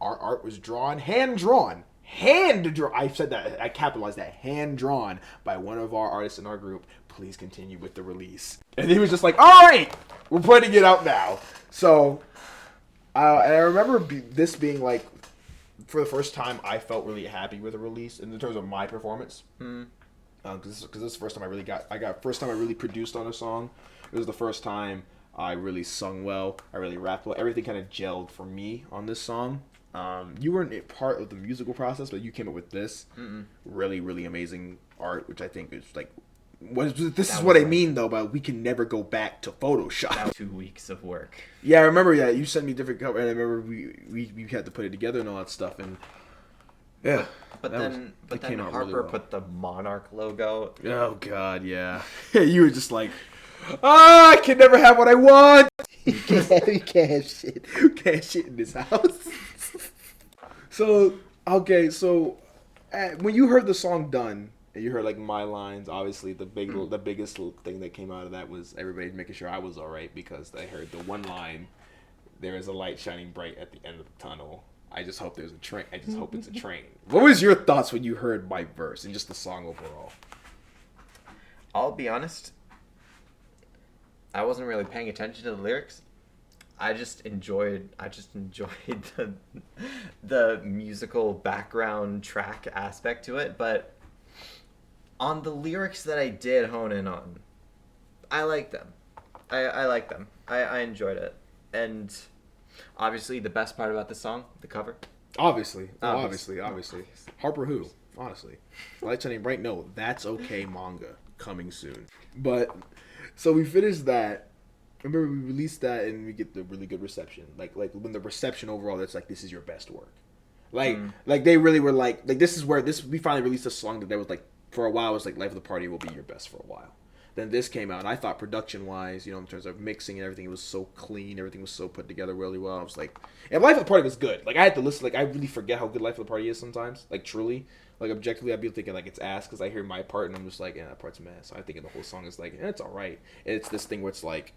our art was hand drawn. I said that, I capitalized that, hand drawn by one of our artists in our group. Please continue with the release. And he was just like, all right, we're putting it out now. So, and I remember this being like, for the first time, I felt really happy with the release in terms of my performance. Because this is the first time I really produced on a song. It was the first time I really sung well. I really rapped well. Everything kind of gelled for me on this song. You weren't part of the musical process, but you came up with this really, really amazing art, which I think is like, this is what I mean though, but we can never go back to Photoshop. That was 2 weeks of work. Yeah, I remember. Yeah, you sent me different cover, and I remember we had to put it together and all that stuff, and yeah. But then Harper really put the Monarch logo. Oh God, yeah. You were just like, I can never have what I want. You can't have shit. You can't have shit in this house. So when you heard the song done, and you heard like my lines, obviously the biggest thing that came out of that was everybody making sure I was all right, because I heard the one line, "There is a light shining bright at the end of the tunnel. I just hope there's a train. I just hope it's a train." What was your thoughts when you heard my verse and just the song overall? I'll be honest, I wasn't really paying attention to the lyrics. I just enjoyed the musical background track aspect to it, but on the lyrics that I did hone in on, I like them. I like them. I enjoyed it. And obviously the best part about the song, the cover. Obviously. Harper who? Honestly. Light Shining Bright, no, That's Okay manga coming soon. But so we finished that. Remember, we released that and we get the really good reception. Like when the reception overall, that's like, this is your best work. Like they really were like this is where we finally released a song that was like, for a while, it was like Life of the Party will be your best for a while. Then this came out, and I thought production-wise, in terms of mixing and everything, it was so clean, everything was so put together really well. I was like, and Life of the Party was good. Like, I had to listen, like, I really forget how good Life of the Party is sometimes. Like, truly. Like, objectively, I'd be thinking, like, it's ass, because I hear my part, and I'm just like, yeah, that part's mess. So I'm thinking the whole song is like, it's alright. And it's this thing where it's like,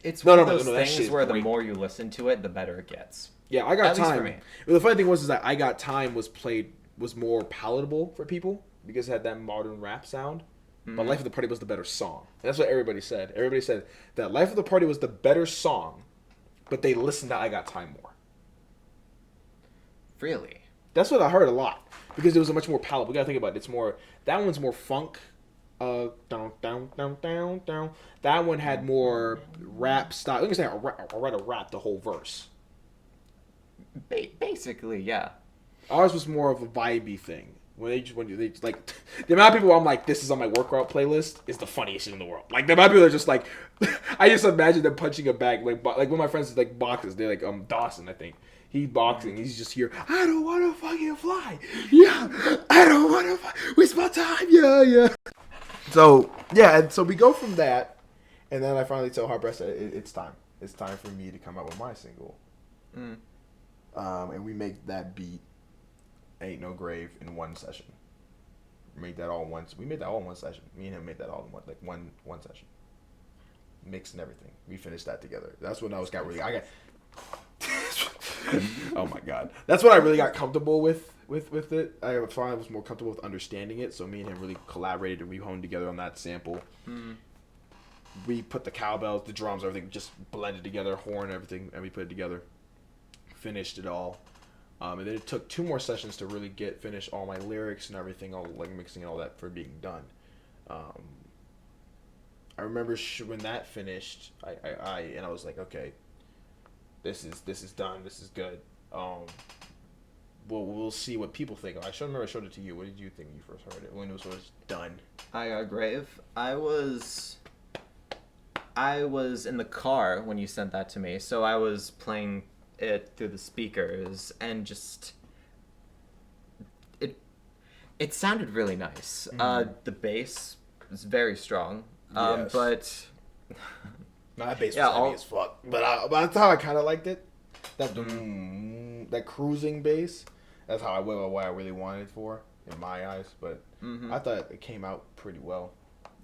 it's one of those things where the more you listen to it, the better it gets. Yeah, I Got Time. At least for me. Well, the funny thing was that I Got Time was more palatable for people, because it had that modern rap sound. But Life of the Party was the better song. And that's what everybody said. Everybody said that Life of the Party was the better song, but they listened to I Got Time more. Really? That's what I heard a lot. because it was a much more palatable. We gotta think about it. It's more, that one's more funk. Down, down, down, down, down. That one had more rap style. Let me say I write a rap the whole verse. Basically, yeah. Ours was more of a vibey thing. When they like the amount of people I'm like, this is on my workout playlist is the funniest shit in the world. Like the amount of people are just like, I just imagine them punching a bag like one of my friends is like boxes. They're like Dawson, I think. He's boxing. He's just here. I don't want to fucking fly. Yeah, I don't want to. Waste my time. Yeah. So yeah, and so we go from that, and then I finally tell Harper, I said, it's time. It's time for me to come out with my single. And we make that beat. Ain't No Grave in one session. We made that all in one session. Me and him made that all in one session. Mixing everything. We finished that together. That's when I got oh my god. That's when I really got comfortable with it. I was more comfortable with understanding it. So me and him really collaborated and we honed together on that sample. We put the cowbells, the drums, everything just blended together, horn, everything, and we put it together. Finished it all. And then it took 2 more sessions to really finish all my lyrics and everything, all like mixing and all that for being done. I remember when that finished, I was like, okay, this is done, this is good. We'll see what people think. I remember I showed it to you. What did you think when you first heard it? When it was done? I Got Grave. I was in the car when you sent that to me, so I was playing it through the speakers and just it sounded really nice. The bass is very strong. Yes. But no, that bass was heavy as fuck. But that's how I kind of liked it. That that cruising bass. That's how what I really wanted it for in my eyes. But I thought it came out pretty well.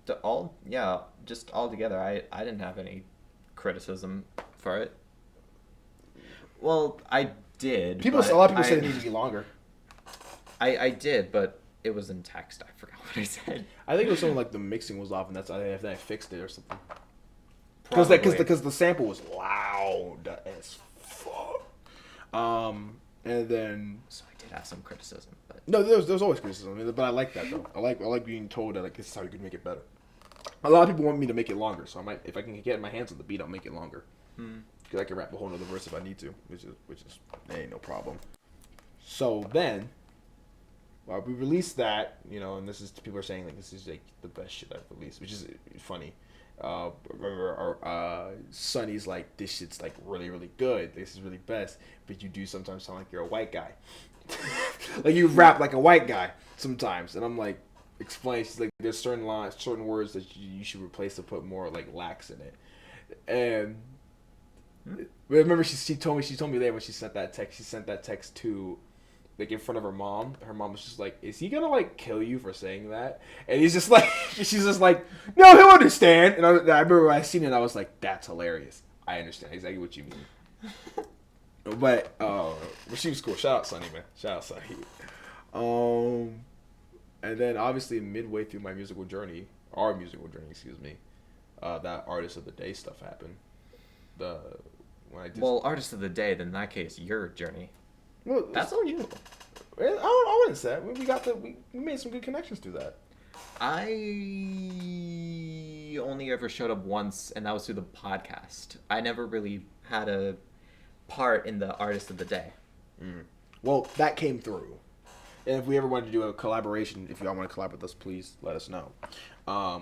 Just all together, I didn't have any criticism for it. Well, I did. A lot of people said it needed to be longer. I did, but it was in text. I forgot what I said. I think it was something like the mixing was off, and that's if I fixed it or something. Because the sample was loud as fuck. And then so I did have some criticism, but no, there's always criticism. But I like that though. I like being told that this is how you can make it better. A lot of people want me to make it longer, so I might, if I can get my hands on the beat, I'll make it longer. Because I can rap a whole nother verse if I need to, which is ain't no problem. So then, we released that, and this is, people are saying like this is like the best shit I've released, which is funny. Remember our Sonny's like, this shit's like really really good. This is really best, but you do sometimes sound like you're a white guy. Like you rap like a white guy sometimes, and I'm like, explain. She's like, there's certain lines, certain words that you should replace to put more like lax in it, and. Remember, she told me there when she sent that text to, like, in front of her mom. Her mom was just like, is he gonna like kill you for saying that? And she's just like, no, he'll understand. And I remember when I seen it, I was like, that's hilarious. I understand exactly what you mean. But she was cool. Shout out Sonny, man. Shout out Sonny. And then obviously midway through our musical journey, that Artist of the Day stuff happened. Artist of the Day, then in that case, your journey. Well, that's all you. I wouldn't say that. We made some good connections through that. I only ever showed up once, and that was through the podcast. I never really had a part in the Artist of the Day. Well, that came through. And if we ever wanted to do a collaboration, if y'all want to collab with us, please let us know.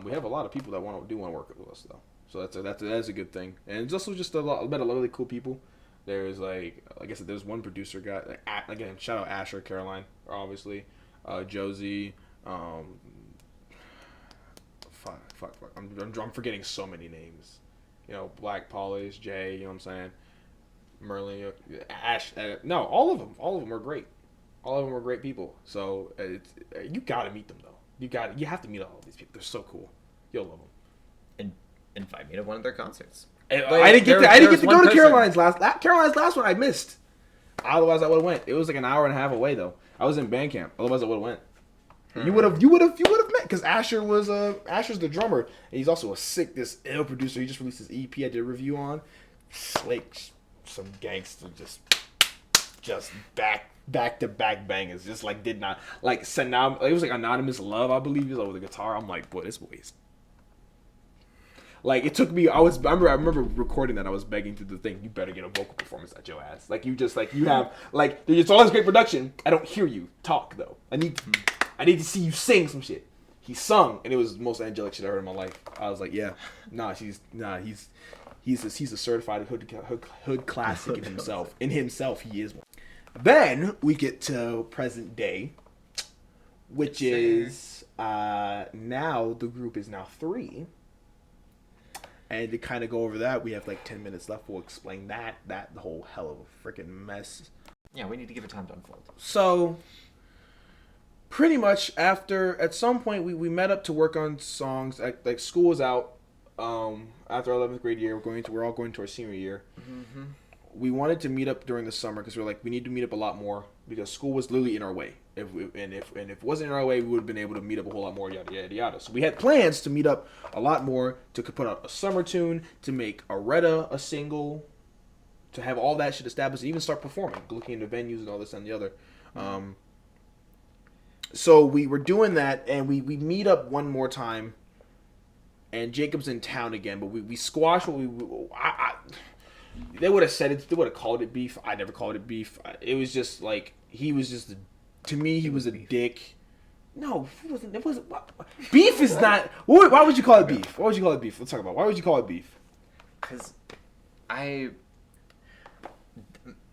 We have a lot of people that want to work with us, though. So that's a good thing. And it's also just a lot of really cool people. There's like I said, there's one producer guy. Again, shout out Asher, Caroline, obviously, Josie. Fuck. I'm forgetting so many names. Black Polish, Jay. You know what I'm saying? Merlin, Ash. No, all of them are great. All of them were great people. So you gotta meet them though. You have to meet all of these people. They're so cool. You'll love them. And invite me to one of their concerts. I didn't get to go to Caroline's last one. I missed. Otherwise, I would have went. It was like an hour and a half away though. I was in band camp. Otherwise, I would have went. You would have met because Asher's the drummer and he's also this ill producer. He just released his EP. I did a review on. Slick, some gangster, just back-to-back bangers. Just like did not like it was like Anonymous Love, I believe, is over the guitar. I'm like, boy, this boy's like, it took me. I remember recording that. I was begging through the thing. You better get a vocal performance at your ass. Like, you just like you have like it's all this great production. I don't hear you talk though. I need to see you sing some shit. He sung, and it was the most angelic shit I heard in my life. I was like, yeah, he's a certified hood classic in himself. In himself, he is one. Then we get to present day, which is now the group is now 3. And to kind of go over that, we have like 10 minutes left. We'll explain that the whole hell of a freaking mess. Yeah, we need to give it time to unfold. So, pretty much at some point, we met up to work on songs. Like school was out. After our 11th grade year, we're all going to our senior year. Mm-hmm. We wanted to meet up during the summer because we were like, we need to meet up a lot more because school was literally in our way. If it wasn't in our way, we would have been able to meet up a whole lot more, yada yada yada. So we had plans to meet up a lot more, to put out a summer tune, to make Aretta a single, to have all that shit established, and even start performing, looking into venues and all this and the other. So we were doing that, and we meet up one more time, and Jacob's in town again, but we squashed what they would have said it. They would have called it beef. I never called it beef. It was just like he was just to me. He was a dick. No, it wasn't. It wasn't. Beef is not. Why would you call it beef? Why would you call it beef? Let's talk about. Why would you call it beef? Because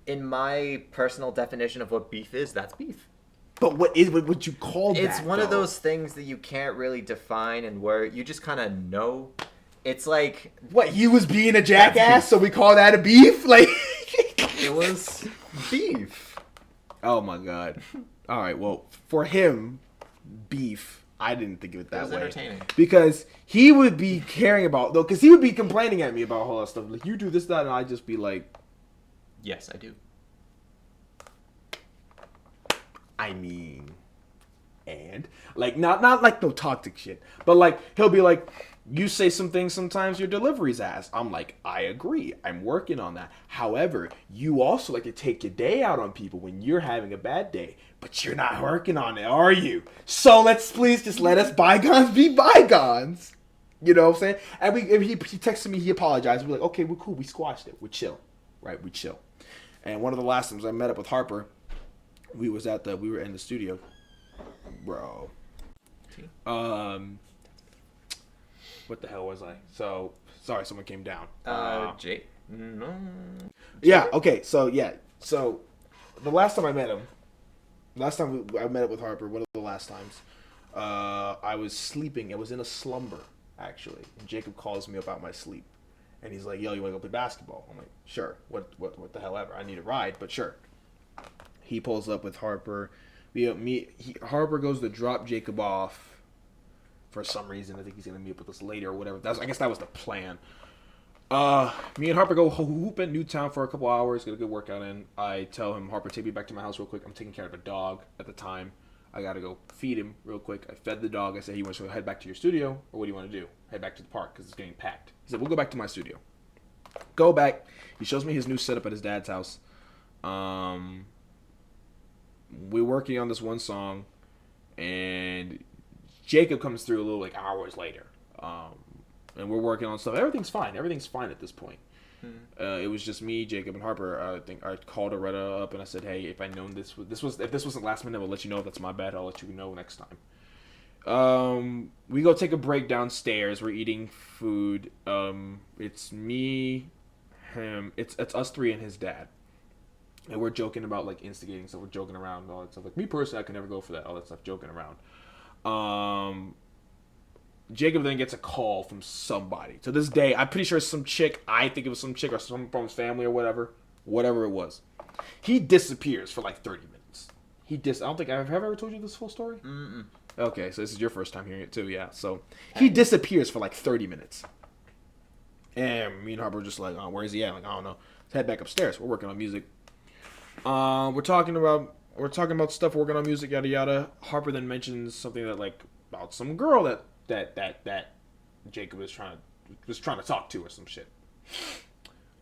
in my personal definition of what beef is, that's beef. But what would you call that? It's one of those things that you can't really define, and where you just kind of know. It's like, what, he was being a jackass, so we call that a beef? Like, it was beef. Oh my god. All right, well, for him, beef, I didn't think of it that way. It was entertaining. Because he would be caring about, though, because he would be complaining at me about all that stuff. Like, you do this, that, and I'd just be like, yes, I do. I mean, and? Like, not like no toxic shit, but like, he'll be like, you say some things sometimes your delivery's ass. I'm like, I agree. I'm working on that. However, you also like to take your day out on people when you're having a bad day, but you're not working on it, are you? So let's please just let us bygones be bygones. You know what I'm saying? And he texted me, he apologized. We're like, okay, we're cool. We squashed it. We're chill. Right? We chill. And one of the last times I met up with Harper, we were in the studio. Bro. What the hell was I? So, sorry, someone came down. Jake? No. Yeah, okay, so, the last time I met him, I met up with Harper, one of the last times, I was sleeping. I was in a slumber, actually. And Jacob calls me about my sleep. And he's like, yo, you want to go play basketball? I'm like, sure. What the hell ever. I need a ride, but sure. He pulls up with Harper. Harper goes to drop Jacob off. For some reason, I think he's gonna meet up with us later or whatever. I guess that was the plan. Me and Harper go hoop in Newtown for a couple hours, get a good workout in. I tell him, Harper, take me back to my house real quick. I'm taking care of a dog at the time. I gotta go feed him real quick. I fed the dog. I said, you want to head back to your studio, or what do you want to do? Head back to the park because it's getting packed. He said, we'll go back to my studio. Go back. He shows me his new setup at his dad's house. We're working on this one song, and Jacob comes through a little like hours later, and we're working on stuff. Everything's fine at this point. It was just me, Jacob, and Harper. I think I called Aretta up and I said, "Hey, if I known if this wasn't last minute, I'll let you know. If that's my bad, I'll let you know next time." We go take a break downstairs. We're eating food. It's me, him. It's us three and his dad, and we're joking about like instigating stuff. We're joking around and all that stuff. Like me personally, I could never go for that. All that stuff, joking around. Jacob then gets a call from somebody. To this day, I'm pretty sure it's some chick. I think it was some chick or someone from his family or whatever it was. He disappears for like 30 minutes. I don't think have I ever told you this full story? Mm-mm. Okay, so this is your first time hearing it too, yeah. So he disappears for like 30 minutes. And me and Harper were just like, oh, where is he at? Like, I don't know. Let's head back upstairs. We're working on music. We're talking about stuff, working on music, yada yada. Harper then mentions something about some girl that Jacob was trying to talk to or some shit.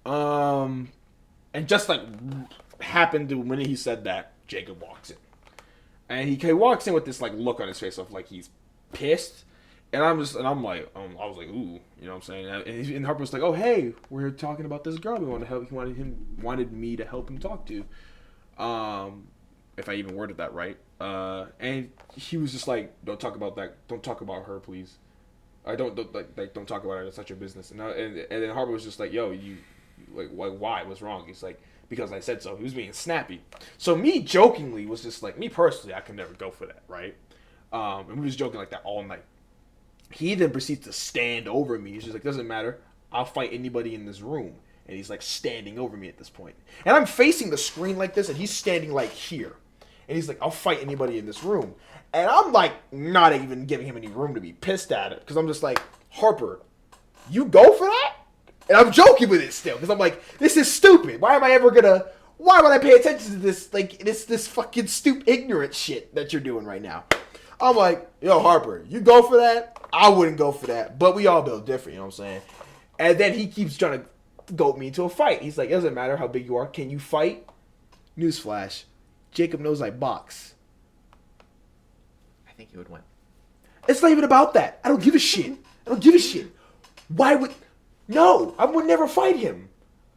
And just like happened to when he said that, Jacob walks in. And he walks in with this like look on his face of like he's pissed. And I was like, ooh, you know what I'm saying? And Harper was like, oh, hey, we're talking about this girl we want to help. He wanted me to help him talk to. If I even worded that right. And he was just like, don't talk about that. Don't talk about her, please. Don't talk about her. That's not your business. And then Harper was just like, yo, you, like, why? What's wrong? He's like, because I said so. He was being snappy. So me jokingly was just like, me personally, I could never go for that, right? And we was joking like that all night. He then proceeds to stand over me. He's just like, doesn't matter. I'll fight anybody in this room. And he's like standing over me at this point. And I'm facing the screen like this, and he's standing like here. And he's like, I'll fight anybody in this room. And I'm like, not even giving him any room to be pissed at it. Because I'm just like, Harper, you go for that? And I'm joking with it still. Because I'm like, this is stupid. Why would I pay attention to this, like, this fucking stupid, ignorant shit that you're doing right now? I'm like, yo, Harper, you go for that? I wouldn't go for that. But we all build different, you know what I'm saying? And then he keeps trying to goat me into a fight. He's like, it doesn't matter how big you are. Can you fight? Newsflash. Jacob knows I box. I think you would win. It's not even about that. I don't give a shit. Why would... No, I would never fight him.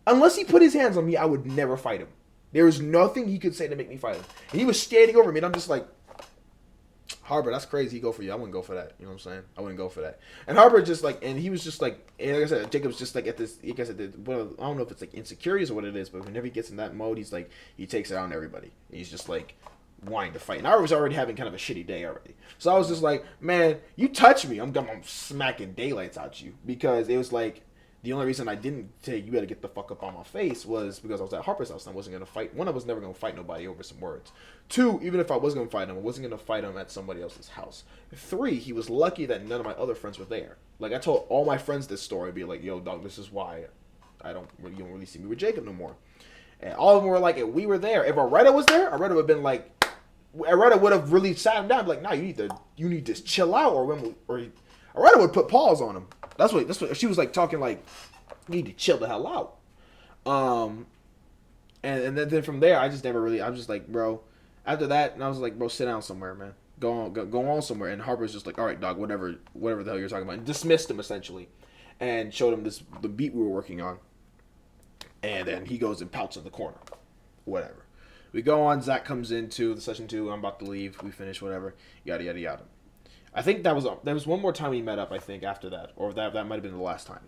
Unless he put his hands on me, I would never fight him. There was nothing he could say to make me fight him. And he was standing over me, and I'm just like, Harper, that's crazy. He go for you. I wouldn't go for that. You know what I'm saying? I wouldn't go for that. And Harper just like, and he was just like, and like I said, Jacob's just like at this, like I said, well, I don't know if it's like insecurities or what it is, but whenever he gets in that mode, he's like, he takes it out on everybody. He's just like wanting to fight. And I was already having kind of a shitty day already. So I was just like, man, you touch me, I'm smacking daylights out you. Because it was like, the only reason I didn't say you better get the fuck up on my face was because I was at Harper's house and I wasn't going to fight. One, I was never going to fight nobody over some words. Two, even if I was going to fight him, I wasn't going to fight him at somebody else's house. Three, he was lucky that none of my other friends were there. Like, I told all my friends this story, be like, yo, dog, this is why you don't really see me with Jacob no more. And all of them were like, if we were there, if Aretta was there, Aretta would have been like, Aretta would have really sat him down and be like, nah, you need to chill out, or Aretta would put paws on him. That's what she was like talking like, you need to chill the hell out. And then from there, I just never really, I was just like, bro, after that, and I was like, bro, sit down somewhere, man. Go on somewhere. And Harper's just like, all right, dog, whatever the hell you're talking about. And dismissed him essentially, and showed him the beat we were working on. And then he goes and pouts in the corner. Whatever. We go on. Zach comes into the session 2. I'm about to leave. We finish. Whatever. Yada yada yada. I think there was one more time we met up. I think after that, or that might have been the last time.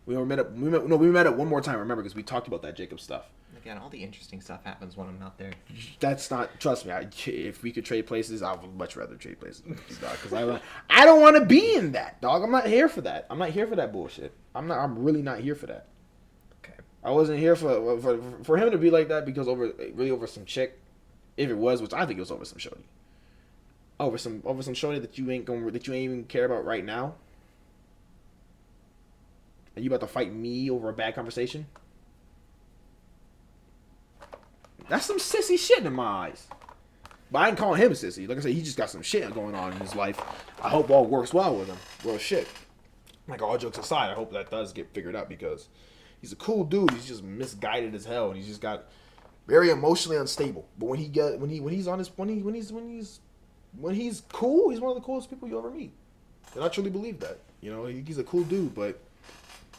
We met up one more time. Remember, because we talked about that Jacob stuff. Again, all the interesting stuff happens when I'm not there. That's not. Trust me. If we could trade places, I would much rather trade places, dog. Because I don't want to be in that, dog. I'm not here for that. I'm not here for that bullshit. I'm really not here for that. Okay. I wasn't here for him to be like that because over some chick, if it was, which I think it was over some shorty. Over some shorty that you ain't even care about right now. And you about to fight me over a bad conversation? That's some sissy shit in my eyes. But I ain't calling him a sissy. Like I said, he just got some shit going on in his life. I hope all works well with him. Well, shit. Like, all jokes aside, I hope that does get figured out because he's a cool dude. He's just misguided as hell, and he's just got very emotionally unstable. But when he's cool, he's one of the coolest people you'll ever meet. And I truly believe that. You know, he's a cool dude, but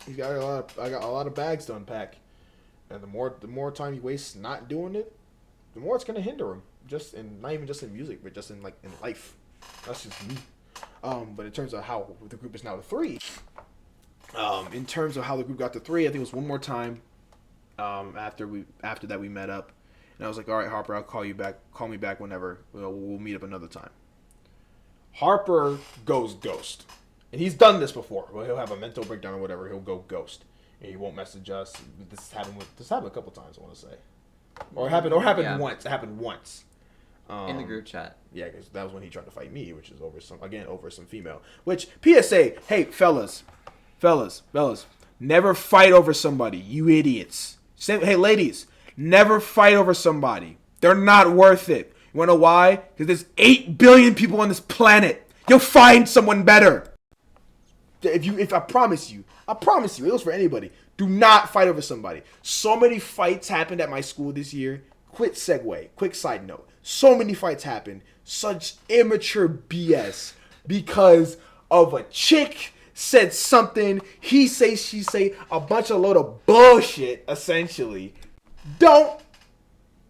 I got a lot of bags to unpack. And the more time he wastes not doing it, the more it's gonna hinder him. Not even just in music, but just in life. That's just me. But in terms of how the group is now to 3, in terms of how the group got to 3, I think it was one more time. After that we met up, and I was like, all right, Harper, I'll call you back. Call me back whenever. We'll meet up another time. Harper goes ghost, and he's done this before. Well, he'll have a mental breakdown or whatever. He'll go ghost. He won't message us. This happened a couple times, I want to say. Or it happened once. It happened once. In the group chat. Yeah, because that was when he tried to fight me, which is over some female. Which, PSA, hey, fellas, never fight over somebody, you idiots. Hey, ladies, never fight over somebody. They're not worth it. You want to know why? Because there's 8 billion people on this planet. You'll find someone better. If I promise you, it goes for anybody. Do not fight over somebody. So many fights happened at my school this year. quick segue, quick side note. So many fights happen. Such immature BS because of a chick said something. He say, she say, a bunch of load of bullshit, essentially. Don't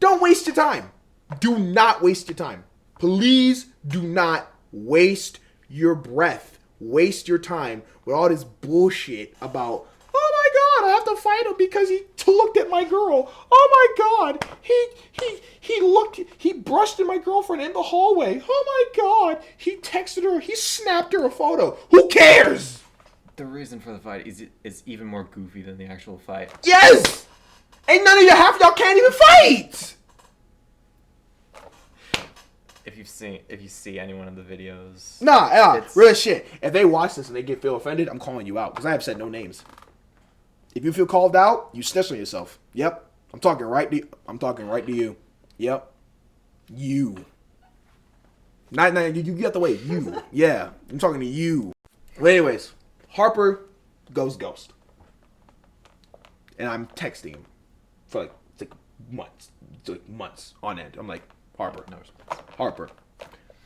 waste your time. Do not waste your time. Please do not waste your breath. Waste your time with all this bullshit about, oh my God, I have to fight him because he looked at my girl. Oh my God, he brushed at my girlfriend in the hallway. Oh my God, he texted her, he snapped her a photo. Who cares? The reason for the fight is even more goofy than the actual fight. Yes! Ain't none of y'all can't even fight! If you see anyone in the videos, real shit. If they watch this and they feel offended, I'm calling you out because I have said no names. If you feel called out, you snitch on yourself. Yep, I'm talking right to you. Yep, you. Not you get the way you. Yeah, I'm talking to you. But anyways, Harper goes ghost, and I'm texting him for like months on end. I'm like, Harper,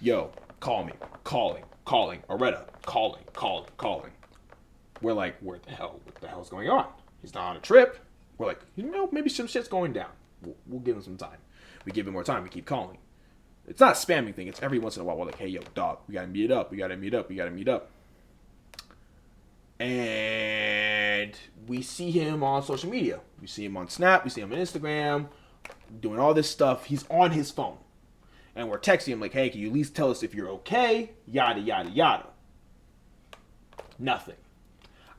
yo, call me. Calling. Aretta, calling. We're like, what the hell's going on? He's not on a trip. We're like, maybe some shit's going down. We'll give him some time. We give him more time. We keep calling. It's not a spamming thing. It's every once in a while we're like, hey, yo, dog, we gotta meet up. And we see him on social media. We see him on Snap. We see him on Instagram, doing all this stuff. He's on his phone. And we're texting him like, hey, can you at least tell us if you're okay? Yada, yada, yada. Nothing.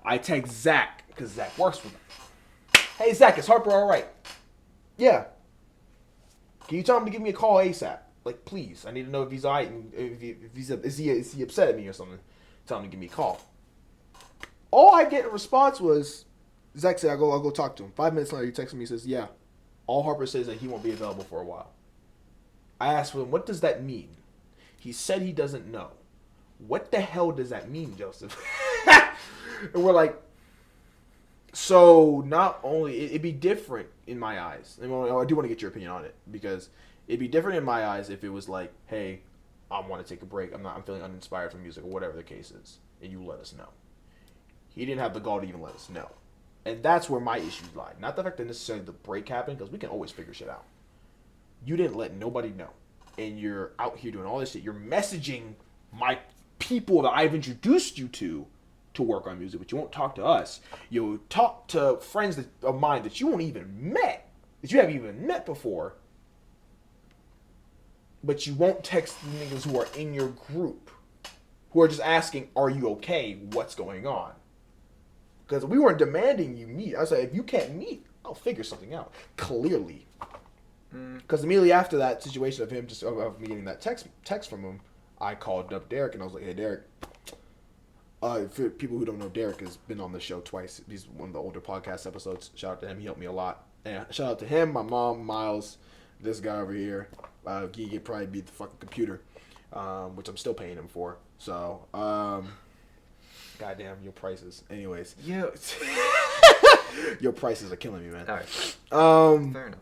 I text Zach, because Zach works with him. Hey, Zach, is Harper all right? Yeah. Can you tell him to give me a call ASAP? Like, please. I need to know if he's all right. And is he upset at me or something? Tell him to give me a call. All I get in response was, Zach said, I'll go talk to him. 5 minutes later, he texts me. He says, yeah. All Harper says that he won't be available for a while. I asked him, what does that mean? He said he doesn't know. What the hell does that mean, Joseph? And we're like, so not only, it'd be different in my eyes. And I do want to get your opinion on it, because it'd be different in my eyes if it was like, hey, I want to take a break. I'm feeling uninspired from music or whatever the case is. And you let us know. He didn't have the gall to even let us know. And that's where my issues lie. Not the fact that necessarily the break happened, because we can always figure shit out. You didn't let nobody know. And you're out here doing all this shit. You're messaging my people that I've introduced you to work on music, but you won't talk to us. You'll talk to friends of mine that you haven't even met before, but you won't text the niggas who are in your group, who are just asking, are you okay? What's going on? Because we weren't demanding you meet. I said, if you can't meet, I'll figure something out. Clearly. Because immediately after that situation of him of me getting that text from him, I called up Derek and I was like, hey, Derek, for people who don't know, Derek has been on the show twice. He's one of the older podcast episodes. Shout out to him. He helped me a lot. And shout out to him, my mom, Miles, this guy over here. He could probably beat the fucking computer, which I'm still paying him for. So, goddamn, your prices. Anyways. Yeah. Your prices are killing me, man. All right. Fair enough.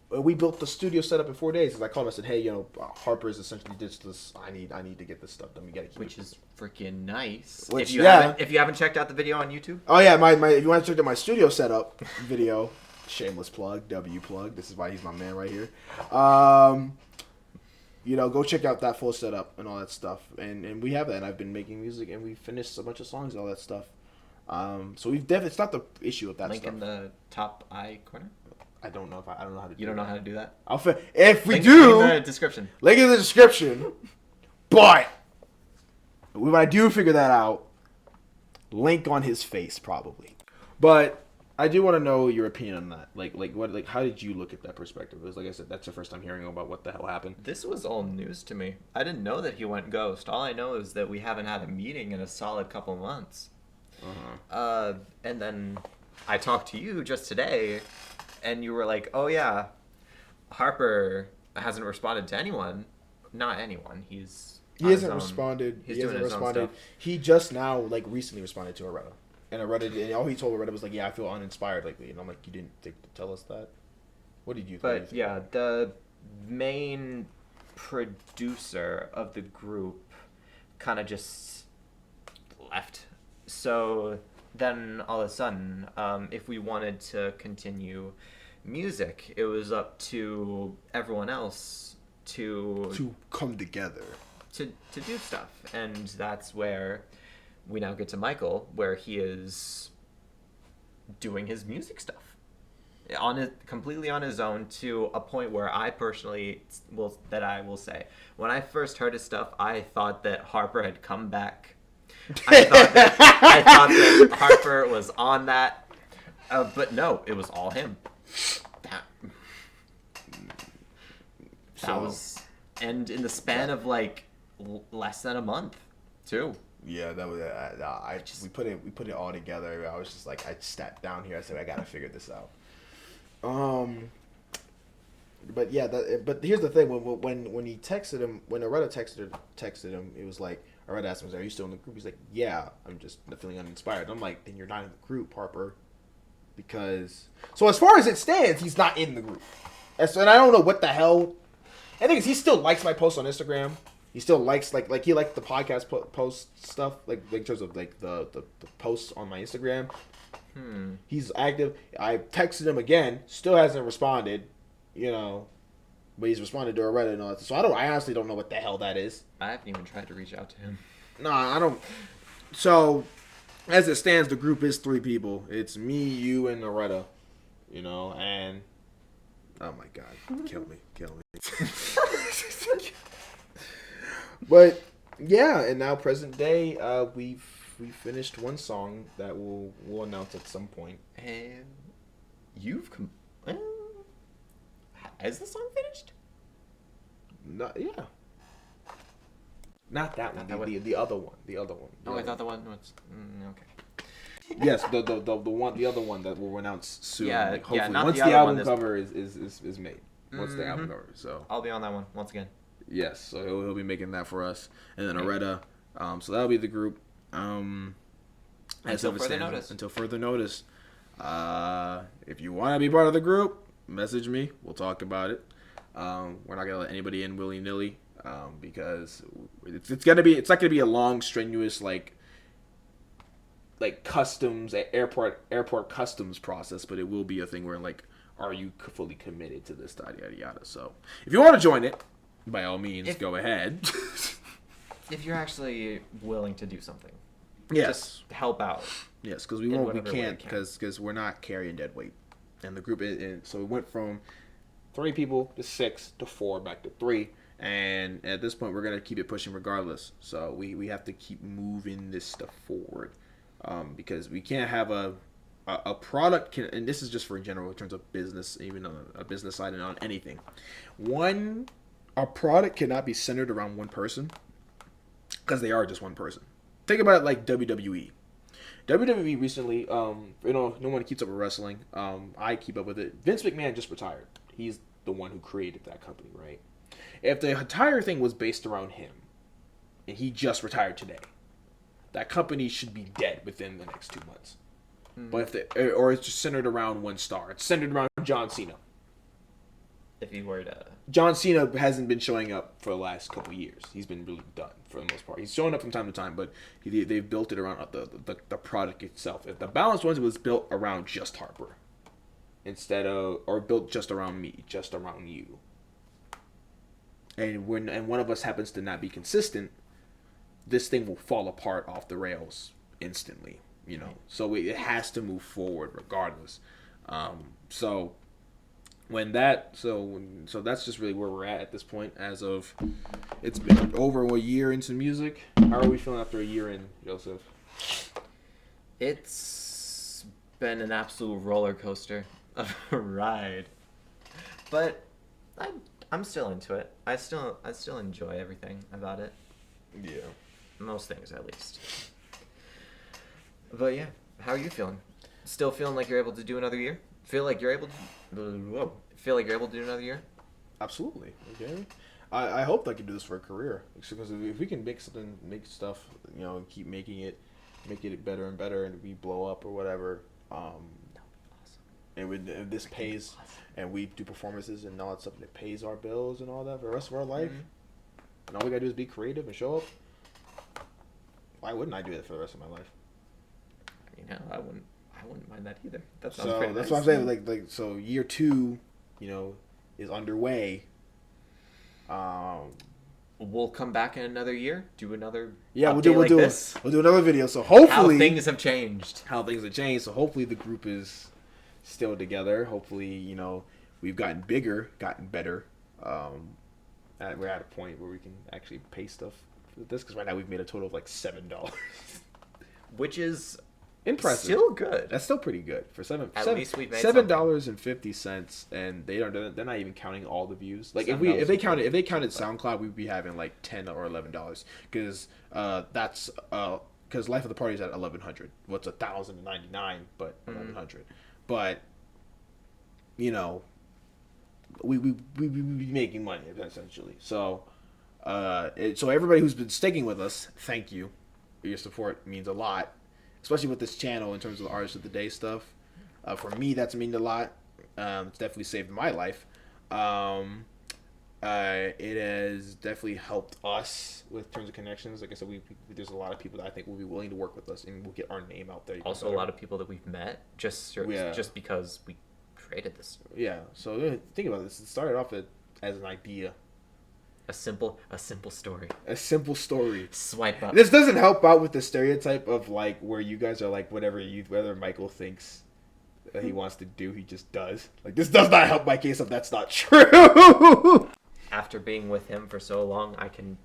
We built the studio setup in 4 days. Because I called him, I said, hey, Harper's essentially ditched this. I need to get this stuff done. We gotta keep Which is freaking nice. Which, if you haven't checked out the video on YouTube. Oh yeah, my if you want to check out my studio setup video, shameless plug, W plug. This is why he's my man right here. Go check out that full setup and all that stuff. And we have that. And I've been making music and we finished a bunch of songs and all that stuff. So we've it's not the issue of that Link stuff. in the top I corner. I don't know I don't know how to do You don't know how to do that? If we Link do, in the description. Link in the description. But when I do figure that out, link on his face probably. But I do want to know your opinion on that. Like how did you look at that perspective? Because like I said, that's the first time hearing about what the hell happened. This was all news to me. I didn't know that he went ghost. All I know is that we haven't had a meeting in a solid couple months. And then I talked to you just today, and you were like, "Oh yeah, Harper hasn't responded to anyone. Not anyone. He hasn't responded. He's doing his own stuff. He just now, recently responded to Aretta. And and all he told Loretta was like, "Yeah, I feel uninspired lately." And I'm like, "You didn't think to tell us that? What did you think?" But yeah, the main producer of the group kind of just left. So then all of a sudden, if we wanted to continue music, it was up to everyone else To come together. to do stuff. And that's where we now get to Michael, where he is doing his music stuff completely on his own, to a point where I personally will say, when I first heard his stuff, I thought that Harper had come back. I thought that Harper was on that, but no, it was all him. That was, and in the span of like less than a month, too. Yeah, that was. We put it all together. I was just like, I sat down here. I said, I gotta figure this out. But yeah, but here's the thing. When he texted him, when Aretta texted him, it was like, Aretta asked him, "Are you still in the group?" He's like, "Yeah, I'm just feeling uninspired." I'm like, "Then you're not in the group, Harper." Because so as far as it stands, he's not in the group. And I don't know what the hell. I think he still likes my posts on Instagram. He still likes like he liked the podcast post stuff, like in terms of like the posts on my Instagram. He's active. I texted him again, still hasn't responded, but he's responded to a Reddit and all that. So I honestly don't know what the hell that is. I haven't even tried to reach out to him. No, I don't. So as it stands, the group is 3 people. It's me, you, and Loretta, and oh my God, kill me. But yeah, and now present day, we finished one song that we'll announce at some point. And you've is the song finished? Yeah. Not that one. The other one. The other one. I thought the one was okay. Yes, the other one that we'll announce soon. Yeah, like, hopefully, not once the the other album one cover is made. Once the album cover, so I'll be on that one once again. yes, so he'll be making that for us, and then Aretta. So that'll be the group. Until further notice. Until further notice. If you want to be part of the group, message me. We'll talk about it. We're not gonna let anybody in willy nilly, because it's not gonna be a long, strenuous like customs airport customs process, but it will be a thing where like, are you fully committed to this, yada yada. So if you want to join it, by all means, go ahead. If you're actually willing to do something. Yes. Just help out. Yes, because we can't, because we're not carrying dead weight. And the group, so we went from 3 people to 6 to 4 back to 3. And at this point, we're going to keep it pushing regardless. So we have to keep moving this stuff forward. Because we can't have a product, and this is just for in general in terms of business, even on a business side and on anything. A product cannot be centered around one person, because they are just one person. Think about it like WWE. WWE recently, no one keeps up with wrestling. I keep up with it. Vince McMahon just retired. He's the one who created that company, right? If the entire thing was based around him, and he just retired today, that company should be dead within the next 2 months. But or it's just centered around one star. It's centered around John Cena. If you were to... John Cena hasn't been showing up for the last couple years. He's been really done for the most part. He's showing up from time to time, but they've built it around the product itself. If the Balanced Ones was built around just Harper, or built just around me, just around you, and one of us happens to not be consistent, this thing will fall apart off the rails instantly. So it has to move forward regardless. So that's just really where we're at this point. As of, it's been over a year into music. How are we feeling after a year in, Joseph? It's been an absolute roller coaster of a ride, but I'm still into it. I still enjoy everything about it. Yeah, most things at least. But yeah, how are you feeling? Still feeling like you're able to do another year? Feel like you're able to do another year? Absolutely. Okay. I hope I can do this for a career, because if we can make stuff, keep making it, make it better and better, and we blow up or whatever. And if this pays, and we do performances and all that stuff, and it pays our bills and all that for the rest of our life, and all we gotta do is be creative and show up. Why wouldn't I do that for the rest of my life? I wouldn't mind that either. That sounds So pretty that's nice. what I'm saying. So year 2, is underway. We'll come back in another year, do another We'll update do this. we'll do another video. So hopefully How things have changed. So hopefully the group is still together. Hopefully we've gotten bigger, gotten better. We're at a point where we can actually pay stuff for this, because right now we've made a total of like $7, which is impressive. Still good. That's still pretty good for At least we've made $7.50, and they're not even counting all the views. Like if they counted SoundCloud, we'd be having like $10 or $11, because that's because Life of the Party is at 1,100. Well, it's 1,099, but 1,100. But we be making money essentially. So so everybody who's been sticking with us, thank you. Your support means a lot, especially with this channel in terms of the Artist of the Day stuff. For me, that's meaned a lot. It's definitely saved my life. It has definitely helped us with terms of connections. Like I said, there's a lot of people that I think will be willing to work with us, and we'll get our name out there. Also, a lot of people that we've met just because we created this. Yeah. So think about this. It started off as an idea. A simple story. A simple story. Swipe up. This doesn't help out with the stereotype of like where you guys are like whether Michael thinks that he wants to do, he just does. Like this does not help my case if that's not true. After being with him for so long, I can.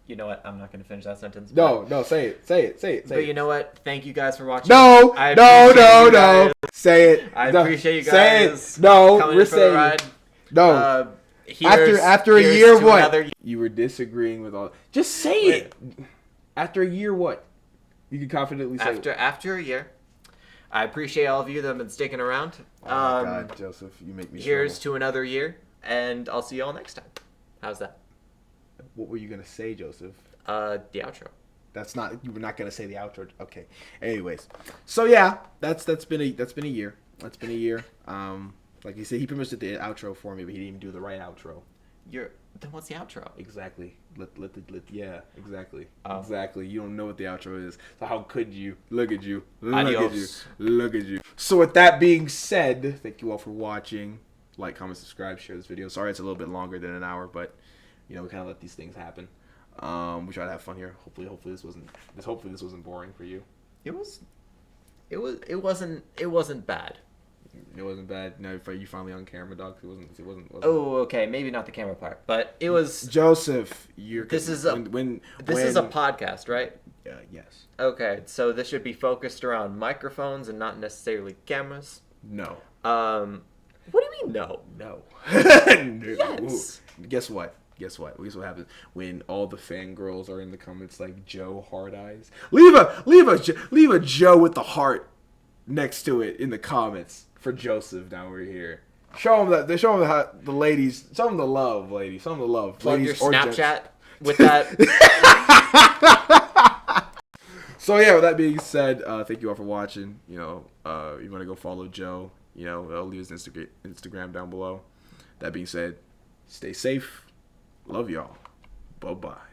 You know what? I'm not going to finish that sentence. No, say it. But you know what? Thank you guys for watching. No. Say it. I appreciate you guys. Say it. No, coming we're in for the saying ride. No. After a year, what? You were disagreeing with all. Just say it. After a year, what? You can confidently say. After a year, I appreciate all of you that have been sticking around. Oh my God, Joseph, you make me. Here's to another year, and I'll see you all next time. How's that? What were you gonna say, Joseph? The outro. That's not. You were not gonna say the outro. Okay. Anyways, so yeah, that's been a year. That's been a year. Like you said, he pretty much did the outro for me, but he didn't even do the right outro. Then what's the outro? Exactly. Yeah, exactly. Oh. Exactly. You don't know what the outro is. So how could you? Look at you. Adios. Look at you. So with that being said, thank you all for watching. Like, comment, subscribe, share this video. Sorry it's a little bit longer than an hour, but we kind of let these things happen. We try to have fun here. Hopefully this wasn't boring for you. It wasn't bad. It wasn't bad. No, you finally on camera, dog. It wasn't. Oh, okay. Maybe not the camera part, but it was. Joseph, This is a podcast, right? Yes. Okay, so this should be focused around microphones and not necessarily cameras. No. What do you mean no? No. Yes. Guess what? Guess what happens when all the fangirls are in the comments like Joe Hard Eyes? Leave a Joe with the heart next to it in the comments for Joseph. Now we're here. Show them how the ladies. Show them the love, ladies. Show them the love. Plug ladies your or Snapchat gents. with that. So yeah, with that being said, thank you all for watching. You want to go follow Joe. I'll leave his Instagram down below. That being said, stay safe. Love y'all. Bye-bye.